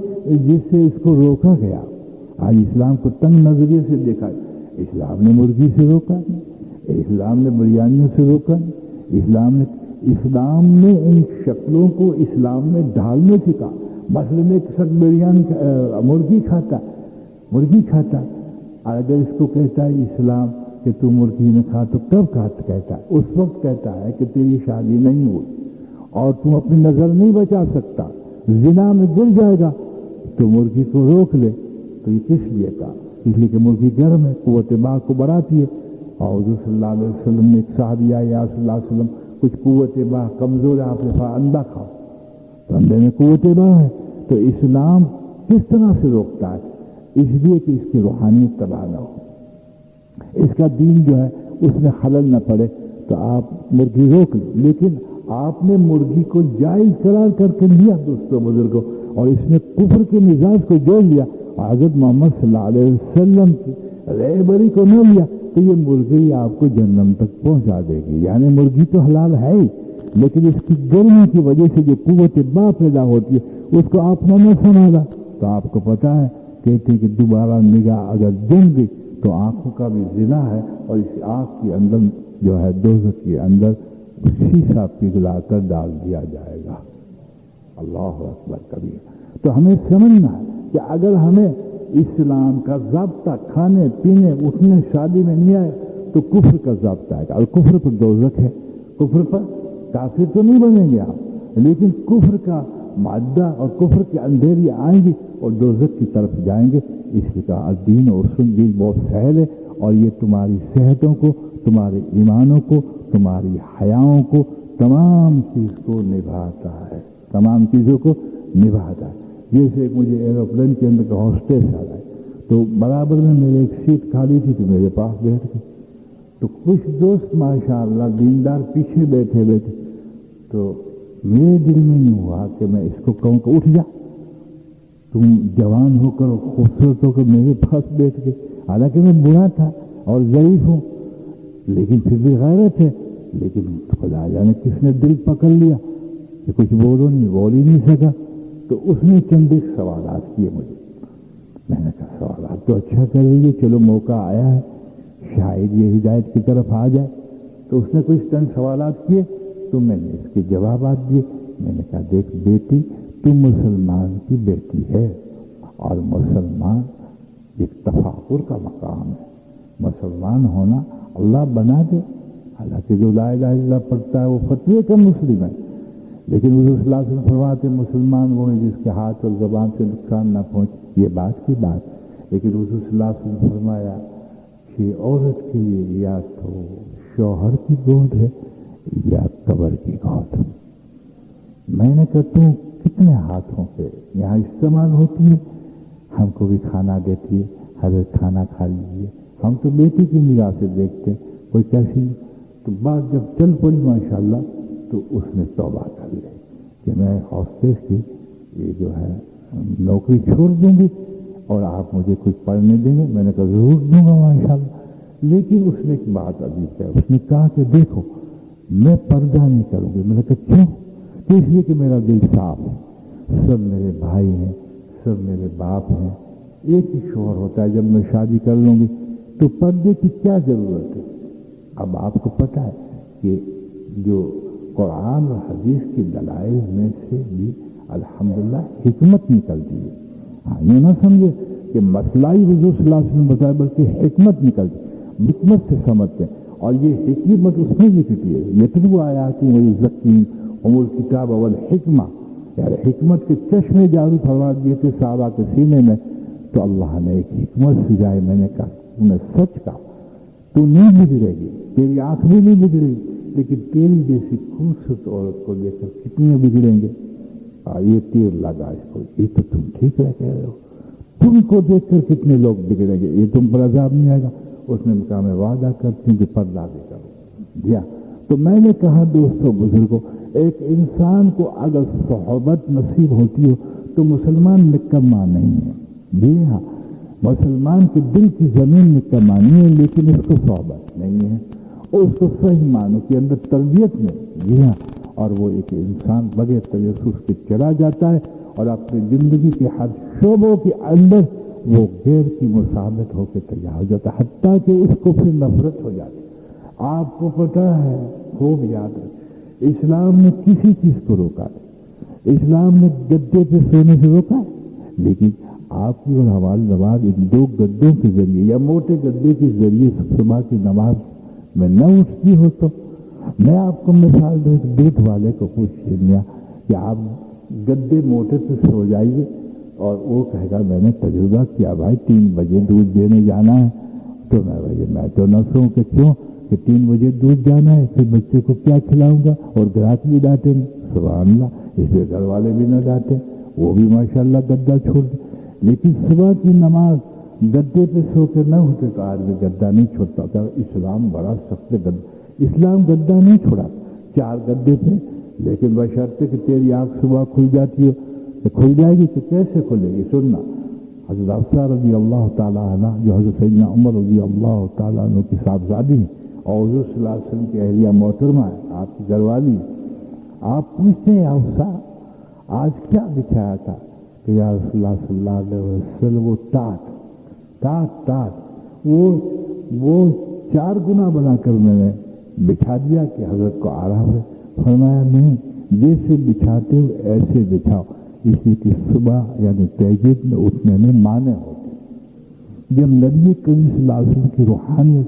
جس سے اس کو روکا گیا۔ آج اسلام کو تنگ نظریے سے دیکھا، اسلام نے مرغی سے روکا نہیں، اسلام نے بریانیوں سے روکا نہیں، اسلام نے ان شکلوں کو اسلام میں ڈھالنے سے کہا۔ مثلاً ایک شخص بریانی مرغی کھاتا ہے، اگر اس کو کہتا ہے اسلام کہ تو مرغی نہ کھا تو کب کہتا ہے؟ اس وقت کہتا ہے کہ تیری شادی نہیں ہوئی اور تم اپنی نظر نہیں بچا سکتا، زنا میں گر جائے گا تو مرغی کو روک لے۔ تو یہ کس لیے کہا؟ اس لیے کہ مرغی گرم ہے، قوت باغ کو بڑھاتی ہے، اور حضور صلی اللہ علیہ وسلم نے ایک صحابی آیا، یا صلی اللہ علیہ وسلم کچھ قوت باغ کمزور ہے، آپ نے کہا انڈا کھاؤ، تو انڈے میں قوت باغ ہے۔ تو اسلام کس طرح سے روکتا ہے؟ اس لیے کہ اس کی روحانیت تباہ نہ ہو، اس کا دین جو ہے اس میں خلل نہ پڑے، تو آپ مرغی روک لیں۔ لیکن آپ نے مرغی کو جائز قرار کر کے لیا دوستوں بزرگوں، اور اس میں کفر کے مزاج کو جوڑ لیا، حضرت محمد صلی اللہ علیہ وسلم کی رہبری کو نہ لیا، تو یہ مرغی آپ کو جہنم تک پہنچا دے گی۔ یعنی مرغی تو حلال ہے ہی، لیکن اس کی گرمی کی وجہ سے جو قوت باغ پیدا ہوتی ہے اس کو آپ نے نہ سنبھالا، تو آپ کو پتا ہے کہتے کہ دوبارہ نگاہ اگر جم گئی تو آنکھوں کا بھی زنا ہے، اور اس آنکھ کے اندر جو ہے دوزخ کے اندر شیشہ پگھلا کر ڈال دیا جائے گا۔ اللہ اکبر کبیر۔ تو ہمیں سمجھنا ہے کہ اگر ہمیں اسلام کا ضابطہ کھانے پینے اٹھنے شادی میں نہیں آئے تو کفر کا ضابطہ آئے گا، اور کفر پر دوزخ ہے، کفر پر کافر تو نہیں بنیں گے آپ، لیکن کفر کا مادہ اور کفر کے اندھیری آئیں گے اور دوزخ کی طرف جائیں گے۔ اس لیے کہا دین اور دین بہت سہل ہے، اور یہ تمہاری صحتوں کو، تمہارے ایمانوں کو، تمہاری حیاؤں کو، تمام چیز کو نبھاتا ہے، تمام چیزوں کو نبھاتا ہے۔ جیسے مجھے ایروپلین کے اندر کا ہاسٹس آ رہا ہے تو برابر میں میرے ایک سیٹ خالی تھی تو میرے پاس بیٹھ گئے، تو کچھ دوست ماشاءاللہ دیندار پیچھے بیٹھے تو میرے دل میں نہیں ہوا کہ میں اس کو کہوں کہ اٹھ جا، تم جوان ہو کر خوبصورت ہو کر میرے پاس بیٹھ گئے، حالانکہ میں برا تھا اور ضعیف ہوں، لیکن پھر بھی غیرت ہے، لیکن خدا جانے کس نے دل پکڑ لیا کہ کچھ بول ہی نہیں سکا۔ تو اس نے چند ایک سوالات کیے مجھے، میں نے کہا سوالات تو اچھا کر رہی ہے، چلو موقع آیا ہے، شاید یہ ہدایت کی طرف آ جائے۔ تو اس نے کچھ چند سوالات کیے تو میں نے اس کے جوابات دیے۔ میں نے کہا دیکھ بیٹی، تو مسلمان کی بیٹی ہے، اور مسلمان ایک تفاخر کا مقام ہے، مسلمان ہونا اللہ بنا دے، حالانکہ جو لا الہ الا اللہ پڑھتا ہے وہ فتوے کا مسلم ہے، لیکن حضور صلی اللہ علیہ وسلم فرماتے مسلمان وہ ہیں جس کے ہاتھ اور زبان سے نقصان نہ پہنچے، یہ بات کی بات، لیکن حضور صلی اللہ علیہ وسلم فرمایا کہ عورت کے لیے یا تو شوہر کی گود ہے یا قبر کی گود۔ میں نے کہا تو کتنے ہاتھوں سے یہاں استعمال ہوتی ہے، ہم کو بھی کھانا دیتی ہے، حضرت کھانا کھا لیجیے، ہم تو بیٹی کی نگاہ سے دیکھتے کوئی کیسی۔ تو بات جب چل پڑی ماشاءاللہ تو اس نے توبہ کر لی کہ میں ہاسٹس کی یہ جو ہے نوکری چھوڑ دوں گی اور آپ مجھے کچھ پڑھنے دیں گے۔ میں نے کہا ضرور دوں گا ماشاءاللہ، لیکن اس نے ایک بات عجیب کہی، اس نے کہا کہ دیکھو میں پردہ نہیں کروں گی۔ میں نے کہا کیوں؟ کہ اس لیے کہ میرا دل صاف ہے، سب میرے بھائی ہیں، سب میرے باپ ہیں، ایک ہی شوہر ہوتا ہے، جب میں شادی کر لوں گی تو پردے کی کیا ضرورت ہے؟ اب آپ کو پتہ ہے کہ جو قرآن اور حدیث کی دلائل میں سے بھی الحمدللہ حکمت نکلتی ہے۔ ہاں یہ نہ سمجھے کہ مسئلہ ہی حضور صلی اللہ علیہ وسلم بتایا، بلکہ حکمت نکلتی، حکمت سے سمجھتے ہیں، اور یہ حکمت اس میں لکھتی ہے، یتلو آیات ویزکی ام الکتاب والحکمہ، یعنی حکمت کے چشمے جاری فرما دیے تھے صحابہ کے سینے میں۔ تو اللہ نے ایک حکمت سجائی، میں نے کہا تم نے سچ کہا، تو نہیں بگڑے گی، تیری آنکھ بھی نہیں بگڑے گی، لیکن تیری جیسی خوبصورت عورت کو دیکھ کر کتنے بگڑیں گے۔ یہ تیر لگا اس کو، یہ تو تم ٹھیک کہہ رہے ہو، تم کو دیکھ کر کتنے لوگ بگڑیں گے، یہ تم پر عذاب نہیں آئے گا۔ اس نے کہا میں وعدہ کرتی ہوں کہ پردہ بھی کروں دیا۔ تو میں نے کہا دوستوں بزرگوں، ایک انسان کو اگر صحبت نصیب ہوتی ہو تو مسلمان نکما نہیں ہے، جی ہاں مسلمان کے دل کی زمین نکما نہیں ہے، لیکن اس کو صحبت نہیں ہے، اس کو صحیح معنوں کے اندر تربیت میں، جی ہاں، اور وہ ایک انسان بغیر تجسس کے چلا جاتا ہے اور اپنی زندگی کے ہر شعبوں کے اندر وہ غیر کی مساوات ہو کے تیار ہو جاتا ہے، حتیٰ کہ اس کو پھر نفرت ہو جاتی ہے۔ آپ کو پتہ ہے، خوب یاد ہے، اسلام نے کسی چیز کو روکا ہے، اسلام نے گدے پہ سونے سے روکا ہے، لیکن آپ کی اور ہماری نماز ان دو گدوں کے ذریعے یا موٹے گدے کے ذریعے صبح کی نماز میں نہ اٹھتی ہو تو میں آپ کو مثال دوں، ایک دودھ والے کو پوچھ لیا کہ آپ گدے موٹے سے سو جائیے، اور وہ کہے گا میں نے تجربہ کیا بھائی 3 بجے دودھ دینے جانا ہے، تو میں تو نہ سوں کہ کیوں کہ 3 بجے دودھ جانا ہے، پھر بچے کو کیا کھلاؤں گا، اور گراہک بھی ڈانٹیں گے، سبحان اللہ، اس لیے گھر والے بھی نہ ڈانٹیں، وہ بھی ماشاءاللہ گدا چھوڑ دیں۔ لیکن صبح کی نماز گدے پہ سو کے نہ ہوتے تو آدمی گدا نہیں چھوڑتا تھا۔ اسلام بڑا سخت گدا، اسلام گدا نہیں چھوڑا 4 گدے پہ، لیکن بشرطے کہ تیری آنکھ صبح کھل جاتی ہے، تو کھل جائے گی تو کیسے کھلے گی؟ سننا، حضرت حفصہ رضی اللہ تعالیٰ عنہ جو حضرت سیدنا عمر رضی اللہ تعالیٰ عنہ کی صاحبزادی ہیں اور حضور صلی اللہ علیہ وسلم کی اہلیہ محترمہ ہے، آپ کی گھر والی، آپ پوچھتے ہیں حفصہ آج کیا بچھایا تھا؟ کہ یا رسول اللہ صلی اللہ علیہ وسلم وہ ٹاٹ وہ 4 گنا بنا کر میں نے بچھا دیا کہ حضرت کو آرام ہے۔ فرمایا نہیں، جیسے بچھاتے ہو ایسے بچھاؤ، اس لیے کہ صبح یعنی تہجد میں اٹھنے میں مانع ہوتی۔ جب نبی کریم صلی اللہ علیہ وسلم کی روحانیت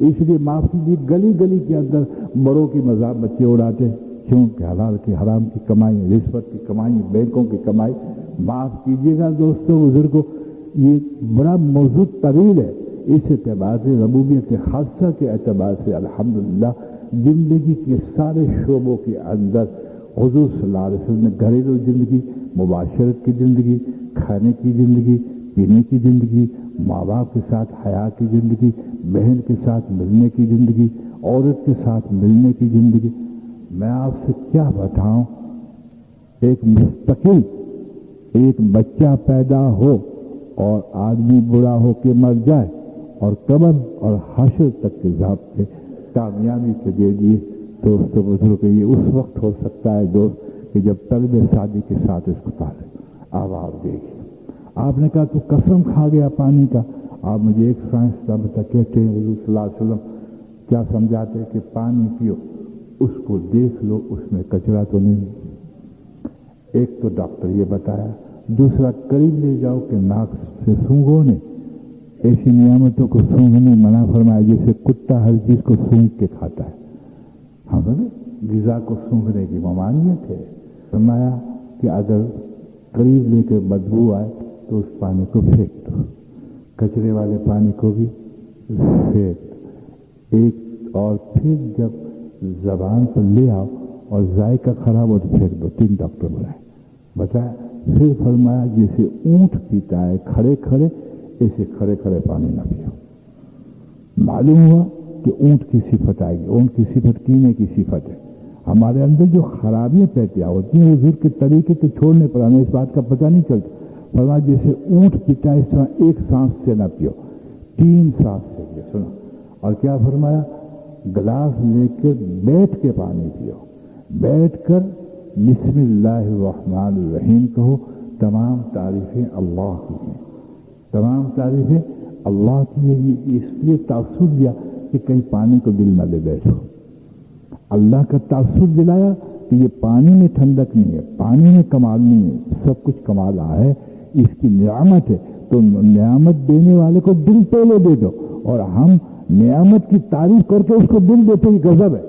اس لیے معاف کیجیے، گلی گلی کے اندر بڑوں کی مذاق بچے اڑاتے، کیوں کہ حلال کی حرام کی کمائی، رشوت کی کمائی، بینکوں کی کمائی۔ معاف کیجیے گا دوستوں بزرگوں، یہ بڑا موضوع طویل ہے۔ اس اعتبار سے ربوبیت خاصہ کے اعتبار سے الحمدللہ زندگی کے سارے شعبوں کے اندر حضور صلی اللہ علیہ وسلم نے گھریلو زندگی، مباشرت کی زندگی، کھانے کی زندگی، پینے کی زندگی، ماں باپ کے ساتھ حیا کی زندگی، بہن کے ساتھ ملنے کی زندگی، عورت کے ساتھ ملنے کی زندگی۔ میں آپ سے کیا بتاؤں، ایک مستقل ایک بچہ پیدا ہو اور آدمی بوڑھا ہو کے مر جائے اور قبر اور حشر تک کے ضابطے کامیابی کے دے دیے دوستوں بزرگ، یہ اس وقت ہو سکتا ہے دوست کہ جب طلب شادی کے ساتھ اس کو تعلق۔ اب آپ دیکھیے، آپ نے کہا تو قسم کھا گیا پانی کا۔ آپ مجھے ایک سائنسداں بتا کہتے ہیں حضور صلی اللہ علیہ وسلم کیا سمجھاتے ہیں کہ پانی پیو، اس کو دیکھ لو اس میں کچرا تو نہیں۔ ایک تو ڈاکٹر یہ بتایا، دوسرا قریب لے جاؤ کہ ناک سے سونگھو نے، ایسی نعمتوں کو سونگھنے منع فرمایا جیسے کتا ہر چیز کو سونگھ کے کھاتا ہے۔ ہمیں غذا کو سونگھنے کی ممانعت ہے۔ فرمایا کہ اگر قریب لے کے بدبو آئے تو اس پانی کو پھینک دو، کچرے والے پانی کو بھی پھینک دو۔ ایک اور پھر جب زبان پر لے آؤ اور ذائقہ خراب ہو تو پھینک دو۔ 3 ڈاکٹر بتایا۔ پھر فرمایا جیسے اونٹ پیتا ہے کھڑے کھڑے، ایسے کھڑے کھڑے پانی نہ پیو۔ معلوم ہوا کہ اونٹ کی صفت آئے گی، اونٹ کی صفت پینے کی صفت ہے۔ ہمارے اندر جو خرابیاں پیدا ہوتی ہیں حضور کے طریقے کے چھوڑنے پر ہمیں اس بات کا پتہ نہیں چلتا۔ فرمایا جیسے اونٹ پیتا ہے اس طرح ایک سانس سے نہ پیو، 3 سانس سے پیو۔ سنو، اور کیا فرمایا، گلاس لے کے بیٹھ کے پانی پیو، بیٹھ کر بسم اللہ الرحمن الرحیم کہو۔ تمام تعریفیں اللہ کی ہیں، تمام تعریفیں اللہ کی ہیں۔ اس لیے تاثر دیا کہ کہیں پانی کو دل نہ لے بیٹھو۔ اللہ کا تاثر دلایا کہ یہ پانی میں ٹھنڈک نہیں ہے، پانی میں کمال نہیں ہے، سب کچھ کمال ہے، اس کی نعمت ہے۔ تو نعمت دینے والے کو دل پہلے دے دو، اور ہم نعمت کی تعریف کر کے اس کو دل دیتے، یہ غضب ہے،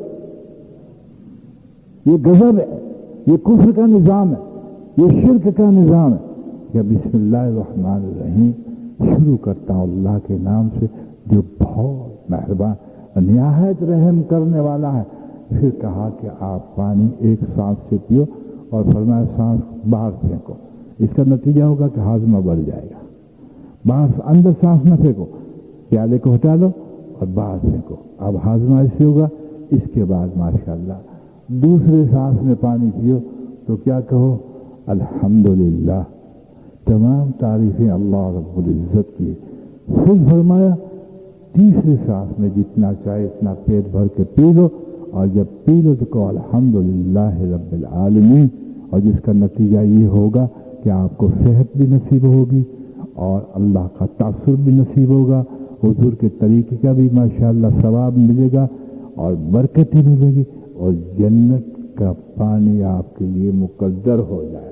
یہ غضب ہے، یہ کفر کا نظام ہے، یہ شرک کا نظام ہے۔ کہ بسم اللہ الرحمن الرحیم شروع کرتا ہوں اللہ کے نام سے جو بہت مہربان نہایت رحم کرنے والا ہے۔ پھر کہا کہ آپ پانی ایک سانس سے پیو، اور فرمایا سانس باہر پھینکو۔ اس کا نتیجہ ہوگا کہ ہاضمہ بڑھ جائے گا۔ باہر اندر سانس نہ پھینکو، پیالے کو ہٹا لو اور باہر پھینکو، اب ہاضمہ ایسے ہوگا۔ اس کے بعد ماشاءاللہ دوسرے سانس میں پانی پیو تو کیا کہو، الحمدللہ، تمام تعریفیں اللہ رب العزت کی۔ پھر فرمایا تیسرے سانس میں جتنا چاہے اتنا پیٹ بھر کے پی لو، اور جب پی لو تو کہو الحمدللہ رب العالمین، اور جس کا نتیجہ یہ ہوگا کہ آپ کو صحت بھی نصیب ہوگی اور اللہ کا تاثر بھی نصیب ہوگا، حضور کے طریقے کا بھی ماشاءاللہ ثواب ملے گا اور برکت ہی ملے گی، اور جنت کا پانی آپ کے لیے مقدر ہو جائے گا۔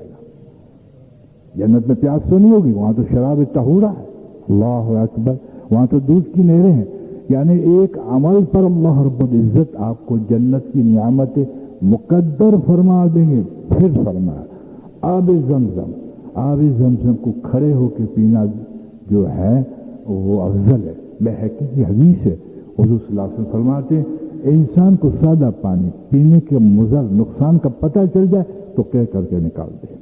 جنت میں پیاس تو نہیں ہوگی، وہاں تو شراب طہورہ ہے، اللہ اکبر، وہاں تو دودھ کی نہریں ہیں۔ یعنی ایک عمل پر اللہ رب العزت آپ کو جنت کی نعمتیں مقدر فرما دیں گے۔ پھر فرمایا آب زمزم، آب زمزم کو کھڑے ہو کے پینا جو ہے وہ افضل ہے۔ بہقی کی حدیث ہے، حضور صلی اللہ علیہ وسلم فرماتے ہیں انسان کو سادہ پانی پینے کے مضر نقصان کا پتہ چل جائے تو کہہ کر کے نکال دے۔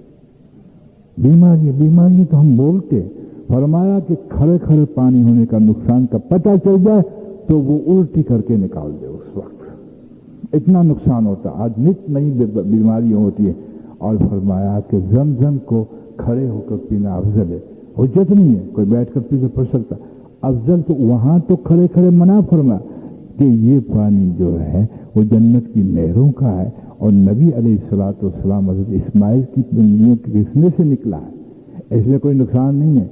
بیماری تو ہم بولتے ہیں، فرمایا کہ کھڑے کھڑے پانی ہونے کا نقصان کا پتہ چل جائے تو وہ الٹی کر کے نکال دے۔ اس وقت اتنا نقصان ہوتا، آج نت نئی بیماریاں ہوتی ہیں۔ اور فرمایا کہ زمزم کو کھڑے ہو کر پینا افضل ہے، حجت نہیں ہے، کوئی بیٹھ کر پی کے پڑ سکتا، افضل تو وہاں تو کھڑے کھڑے منع فرمایا کہ یہ پانی جو ہے وہ جنت کی نہروں کا ہے، اور نبی علیہ الصلوۃ والسلام حضرت اسماعیل کی پنڈلیوں کے رسنے سے نکلا ہے، اس لیے کوئی نقصان نہیں ہے،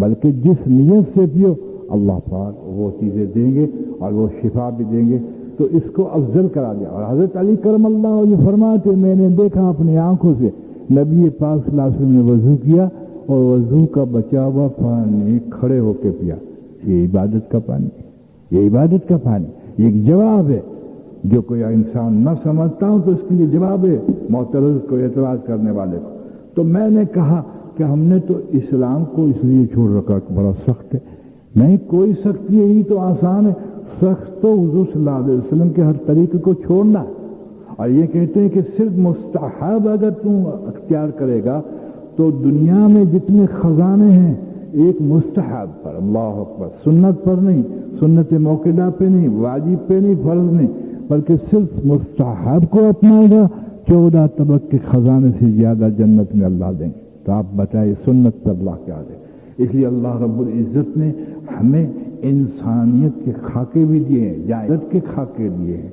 بلکہ جس نیت سے پیو اللہ پاک وہ چیزیں دیں گے اور وہ شفا بھی دیں گے، تو اس کو افضل کرا دیا۔ اور حضرت علی کرم اللہ وجہ فرماتے میں نے دیکھا اپنی آنکھوں سے نبی پاک صلی اللہ علیہ وسلم نے وضو کیا اور وضو کا بچا ہوا پانی کھڑے ہو کے پیا، یہ عبادت کا پانی ہے، یہ عبادت کا پانی، یہ ایک جواب ہے جو کوئی انسان نہ سمجھتا ہوں تو اس کے لیے جواب ہے معترض کو، اعتراض کرنے والے کو۔ تو میں نے کہا کہ ہم نے تو اسلام کو اس لیے چھوڑ رکھا کہ بڑا سخت ہے۔ نہیں، کوئی سختی ہے، یہی تو آسان ہے۔ سخت تو حضور صلی اللہ علیہ وسلم کے ہر طریقے کو چھوڑنا ہے، اور یہ کہتے ہیں کہ صرف مستحب اگر تم اختیار کرے گا تو دنیا میں جتنے خزانے ہیں ایک مستحب پر، اللہ اکبر، سنت پر نہیں، سنت موقعہ پہ نہیں، واجب پہ نہیں، فرض نہیں، بلکہ صرف مستحب کو اپنائے گا 14 طبق کے خزانے سے زیادہ جنت میں اللہ دیں گے۔ تو آپ بتائیے سنت پر اللہ کیا دے؟ اس لیے اللہ رب العزت نے ہمیں انسانیت کے خاکے بھی دیے ہیں، جائزت کے خاکے دیے ہیں،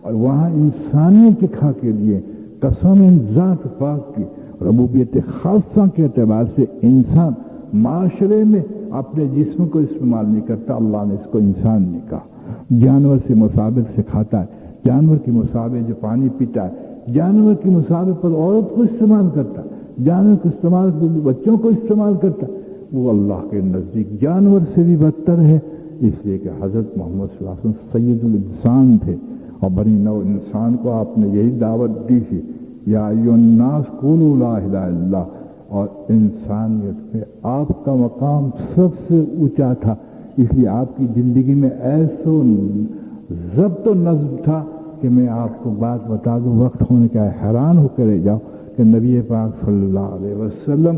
اور وہاں انسانیت کے خاکے دیے۔ قسم ذات پاک کی ربوبیت خاصہ کے اعتبار سے انسان معاشرے میں اپنے جسم کو استعمال نہیں کرتا، اللہ نے اس کو انسان نہیں کہا۔ جانور سے مسابق سے کھاتا ہے، جانور کی مسابق جو پانی پیتا ہے، جانور کی مسابق پر عورت کو استعمال کرتا ہے، جانور کو استعمال پر بچوں کو استعمال کرتا ہے، وہ اللہ کے نزدیک جانور سے بھی بدتر ہے۔ اس لیے کہ حضرت محمد صلی اللہ علیہ وسلم سید الانسان تھے، اور بنی نوع انسان کو آپ نے یہی دعوت دی تھی، یا ایھا الناس قولوا لا الہ الا اللہ، اور انسانیت میں آپ کا مقام سب سے اونچا تھا۔ اس لیے آپ کی زندگی میں ایسا ضبط و نظم تھا کہ میں آپ کو بات بتا دوں، وقت ہونے کا حیران ہو کر جاؤ کہ نبی پاک صلی اللہ علیہ وسلم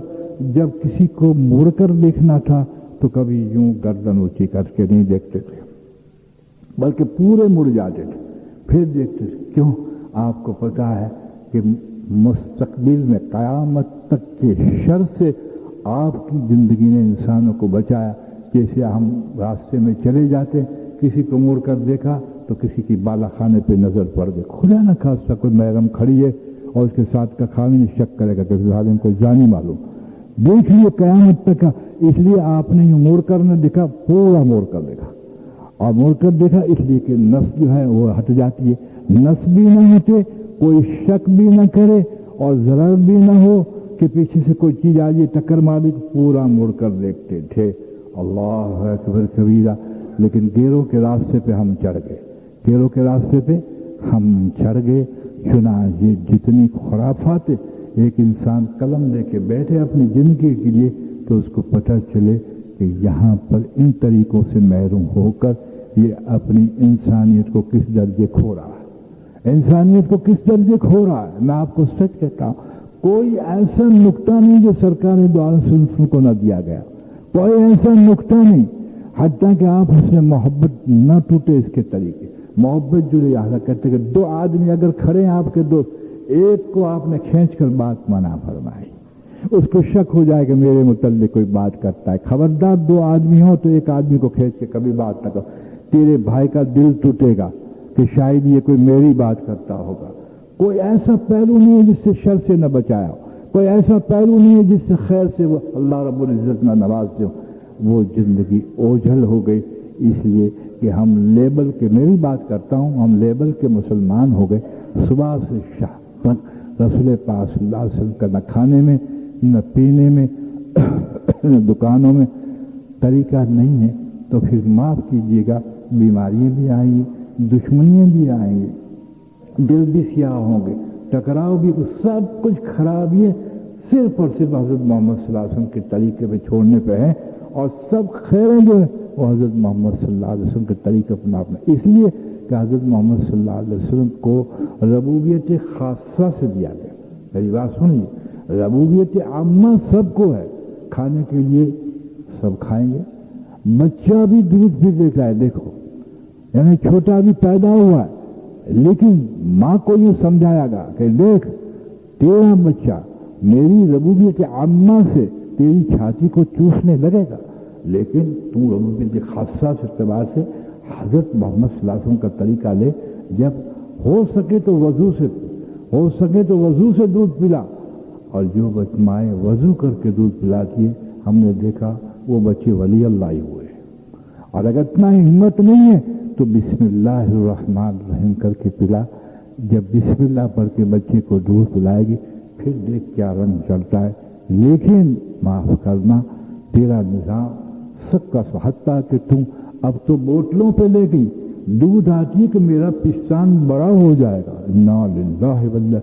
جب کسی کو مڑ کر دیکھنا تھا تو کبھی یوں گردن اونچی کر کے نہیں دیکھتے تھے، بلکہ پورے مڑ جاتے تھے، پھر دیکھتے تھے۔ کیوں؟ آپ کو پتا ہے کہ مستقبل میں قیامت تک کے شر سے آپ کی زندگی نے انسانوں کو بچایا۔ جیسے ہم راستے میں چلے جاتے، کسی کو مڑ کر دیکھا تو کسی کی بالا خانے پہ نظر پڑ گئی، خدا نہ خواستہ کوئی محرم کھڑی ہے اور اس کے ساتھ کا خاوند شک کرے گا کہ ظالم کو جانی معلوم، دیکھ لیے قیامت تک کا۔ اس لیے آپ نے یوں موڑ کر نہ دیکھا، پورا موڑ کر دیکھا، اور موڑ کر دیکھا اس لیے کہ نفس جو ہے وہ ہٹ جاتی ہے، نفس بھی نہ ہٹے، کوئی شک بھی نہ کرے، اور ضرر بھی نہ ہو کہ پیچھے سے کوئی چیز آ جائے ٹکر ماری، پورا موڑ کر دیکھتے تھے۔ اللہ اکبر کبیرہ۔ لیکن گیروں کے راستے پہ ہم چڑھ گئے، گیروں کے راستے پہ ہم چڑھ گئے۔ چنانچہ جتنی خرافات، ایک انسان قلم لے کے بیٹھے اپنی زندگی کے لیے تو اس کو پتہ چلے کہ یہاں پر ان طریقوں سے محروم ہو کر یہ اپنی انسانیت کو کس درجے کھو رہا ہے، انسانیت کو کس درجے کھو رہا ہے۔ میں آپ کو سچ کہتا ہوں، کوئی ایسا نقطہ نہیں جو سرکار دو عالم صلی اللہ علیہ وسلم کو نہ دیا گیا، کوئی ایسا نقطہ نہیں، حتیٰ کہ آپ اس میں محبت نہ ٹوٹے اس کے طریقے، محبت جو یہ کہتے کہ دو آدمی اگر کھڑے ہیں آپ کے دوست، ایک کو آپ نے کھینچ کر بات منع فرمائی، اس کو شک ہو جائے کہ میرے متعلق کوئی بات کرتا ہے، خبردار دو آدمی ہو تو ایک آدمی کو کھینچ کے کبھی بات نہ کرو، تیرے بھائی کا دل ٹوٹے گا کہ شاید یہ کوئی میری بات کرتا ہوگا۔ کوئی ایسا پہلو نہیں ہے جس سے شر سے نہ بچایا ہو، کوئی ایسا پہلو نہیں ہے جس سے خیر سے وہ اللہ رب العزت نہ نواز دے۔ وہ زندگی اوجھل ہو گئی، اس لیے کہ ہم لیبل کے، میری بات کرتا ہوں، ہم لیبل کے مسلمان ہو گئے۔ صبح سے شام تک رسول پاک صلی اللہ علیہ وسلم کا نہ کھانے میں نہ پینے میں نہ دکانوں میں طریقہ نہیں ہے، تو پھر معاف کیجیے گا، بیماریاں بھی آئیں گی، دشمنیاں بھی آئیں گی، دل بھی سیاہ ہوں گے، ٹکراؤ بھی، سب کچھ خرابی صرف اور صرف حضرت محمد صلی اللہ علیہ وسلم کے طریقے پہ چھوڑنے پہ ہے، اور سب خیریں جو ہے وہ حضرت محمد صلی اللہ علیہ وسلم کے طریقے پر اپنا، اس لیے کہ حضرت محمد صلی اللہ علیہ وسلم کو ربوبیت خاصہ سے دیا گیا۔ میری بات سنیے، ربوبیت عامہ سب کو ہے، کھانے کے لیے سب کھائیں گے، بچہ بھی دودھ پی لیتا ہے، دیکھو، یعنی چھوٹا بھی پیدا ہوا ہے، لیکن ماں کو یہ سمجھایا گا کہ دیکھ تیرا بچہ میری ربوبیت عامہ سے تیری چھاتی کو چوسنے لگے گا، لیکن تو ربوبیت خاصہ سے اعتبار سے حضرت محمد صلی اللہ علیہ وسلم کا طریقہ لے، جب ہو سکے تو وضو سے دودھ پلا، اور جو مائیں وضو کر کے دودھ پلاتی ہے، ہم نے دیکھا وہ بچے ولی اللہ ہی ہوئے۔ اور اگر اتنا ہمت نہیں ہے تو بسم اللہ الرحمن الرحیم کر کے پلا، جب بسم اللہ پڑھ کے بچے کو دودھ پلائے گی پھر دیکھ کیا رنگ چڑھتا ہے۔ لیکن معاف کرنا، تیرا نظام سب کا حتیٰ کہ تم اب تو بوتلوں پہ لے گئی، دودھ آتی ہے کہ میرا پستان بڑا ہو جائے گا، انا للہ واللہ،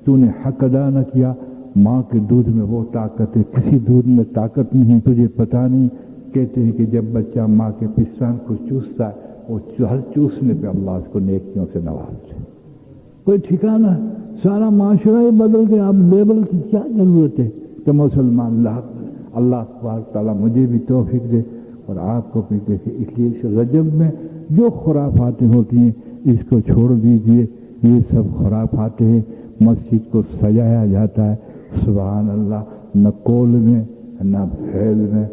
تو نے حق ادا نہ کیا۔ ماں کے دودھ میں وہ طاقت ہے، کسی دودھ میں طاقت نہیں ہے، تجھے پتہ نہیں۔ کہتے ہیں کہ جب بچہ ماں کے پستان کو چوستا ہے، وہ ہر چوسنے پہ اللہ اس کو نیکیوں سے نوازتے ہیں۔ کوئی ٹھکانہ، سارا معاشرہ ہی بدل گیا، اب لیبل کی کیا ضرورت ہے کہ مسلمان اللہ تبارک تعالیٰ مجھے بھی توفیق دے اور آپ کو بھی دیکھے۔ اس لیے اس رجب میں جو خرافاتیں ہوتی ہیں اس کو چھوڑ دیجئے، یہ سب خرافاتیں ہیں۔ مسجد کو سجایا جاتا ہے، سبحان اللہ، نہ کول میں نہ پھیل میں،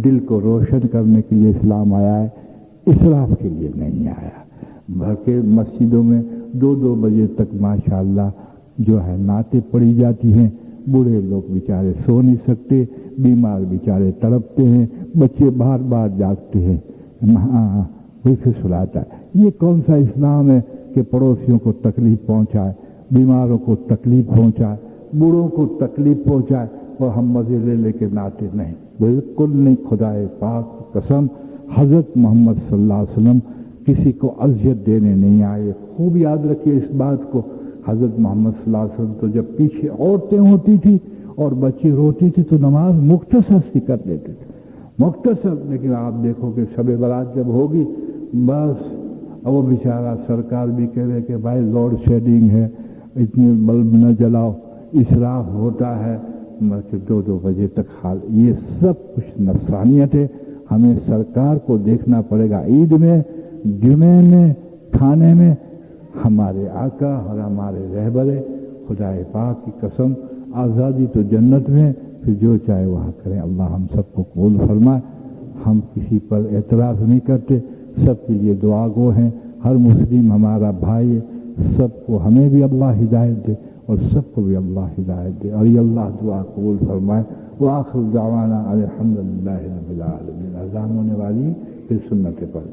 دل کو روشن کرنے کے لیے اسلام آیا ہے، اسراف کے لیے نہیں آیا۔ بلکہ مسجدوں میں 2 بجے تک ماشاءاللہ جو ہے نعتیں پڑھی جاتی ہیں، بوڑھے لوگ بیچارے سو نہیں سکتے، بیمار بیچارے تڑپتے ہیں، بچے بار بار جاگتے ہیں، کوئی پھر سلاتا ہے۔ یہ کون سا اسلام ہے کہ پڑوسیوں کو تکلیف پہنچائے، بیماروں کو تکلیف پہنچائے، بوڑھوں کو تکلیف پہنچائے اور ہم مزے لے لے کے ناتے؟ نہیں، بالکل نہیں۔ خدائے پاک کی قسم، حضرت محمد صلی اللہ علیہ وسلم کسی کو اذیت دینے نہیں آئے۔ خوب یاد رکھیے اس بات کو، حضرت محمد صلی اللہ علیہ وسلم تو جب پیچھے عورتیں ہوتی تھی اور بچے روتی تھی تو نماز مختصر سی کر دیتے تھے، مختصر۔ لیکن آپ دیکھو کہ شب برات جب ہوگی، بس وہ بیچارہ سرکار بھی کہہ رہے کہ بھائی لوڈ شیڈنگ ہے، اتنے بلب نہ جلاؤ، اسراف ہوتا ہے، 2 بجے تک حال۔ یہ سب کچھ نفسانیت ہے۔ ہمیں سرکار کو دیکھنا پڑے گا، عید میں، جمعے میں، کھانے میں، ہمارے آقا اور ہمارے رہبر خدا پاک کی قسم، آزادی تو جنت میں، پھر جو چاہے وہاں کریں۔ اللہ ہم سب کو قبول فرمائے۔ ہم کسی پر اعتراض نہیں کرتے، سب کے لیے دعا گو ہیں۔ ہر مسلم ہمارا بھائی ہے، سب کو، ہمیں بھی اللہ ہدایت دے اور سب کو بھی اللہ ہدایت دے، اور یہ اللہ دعا قبول فرمائے۔ وآخر دعوانا الحمدللہ رب العالمین۔ اذان ہونے والی، پھر سنت پڑھ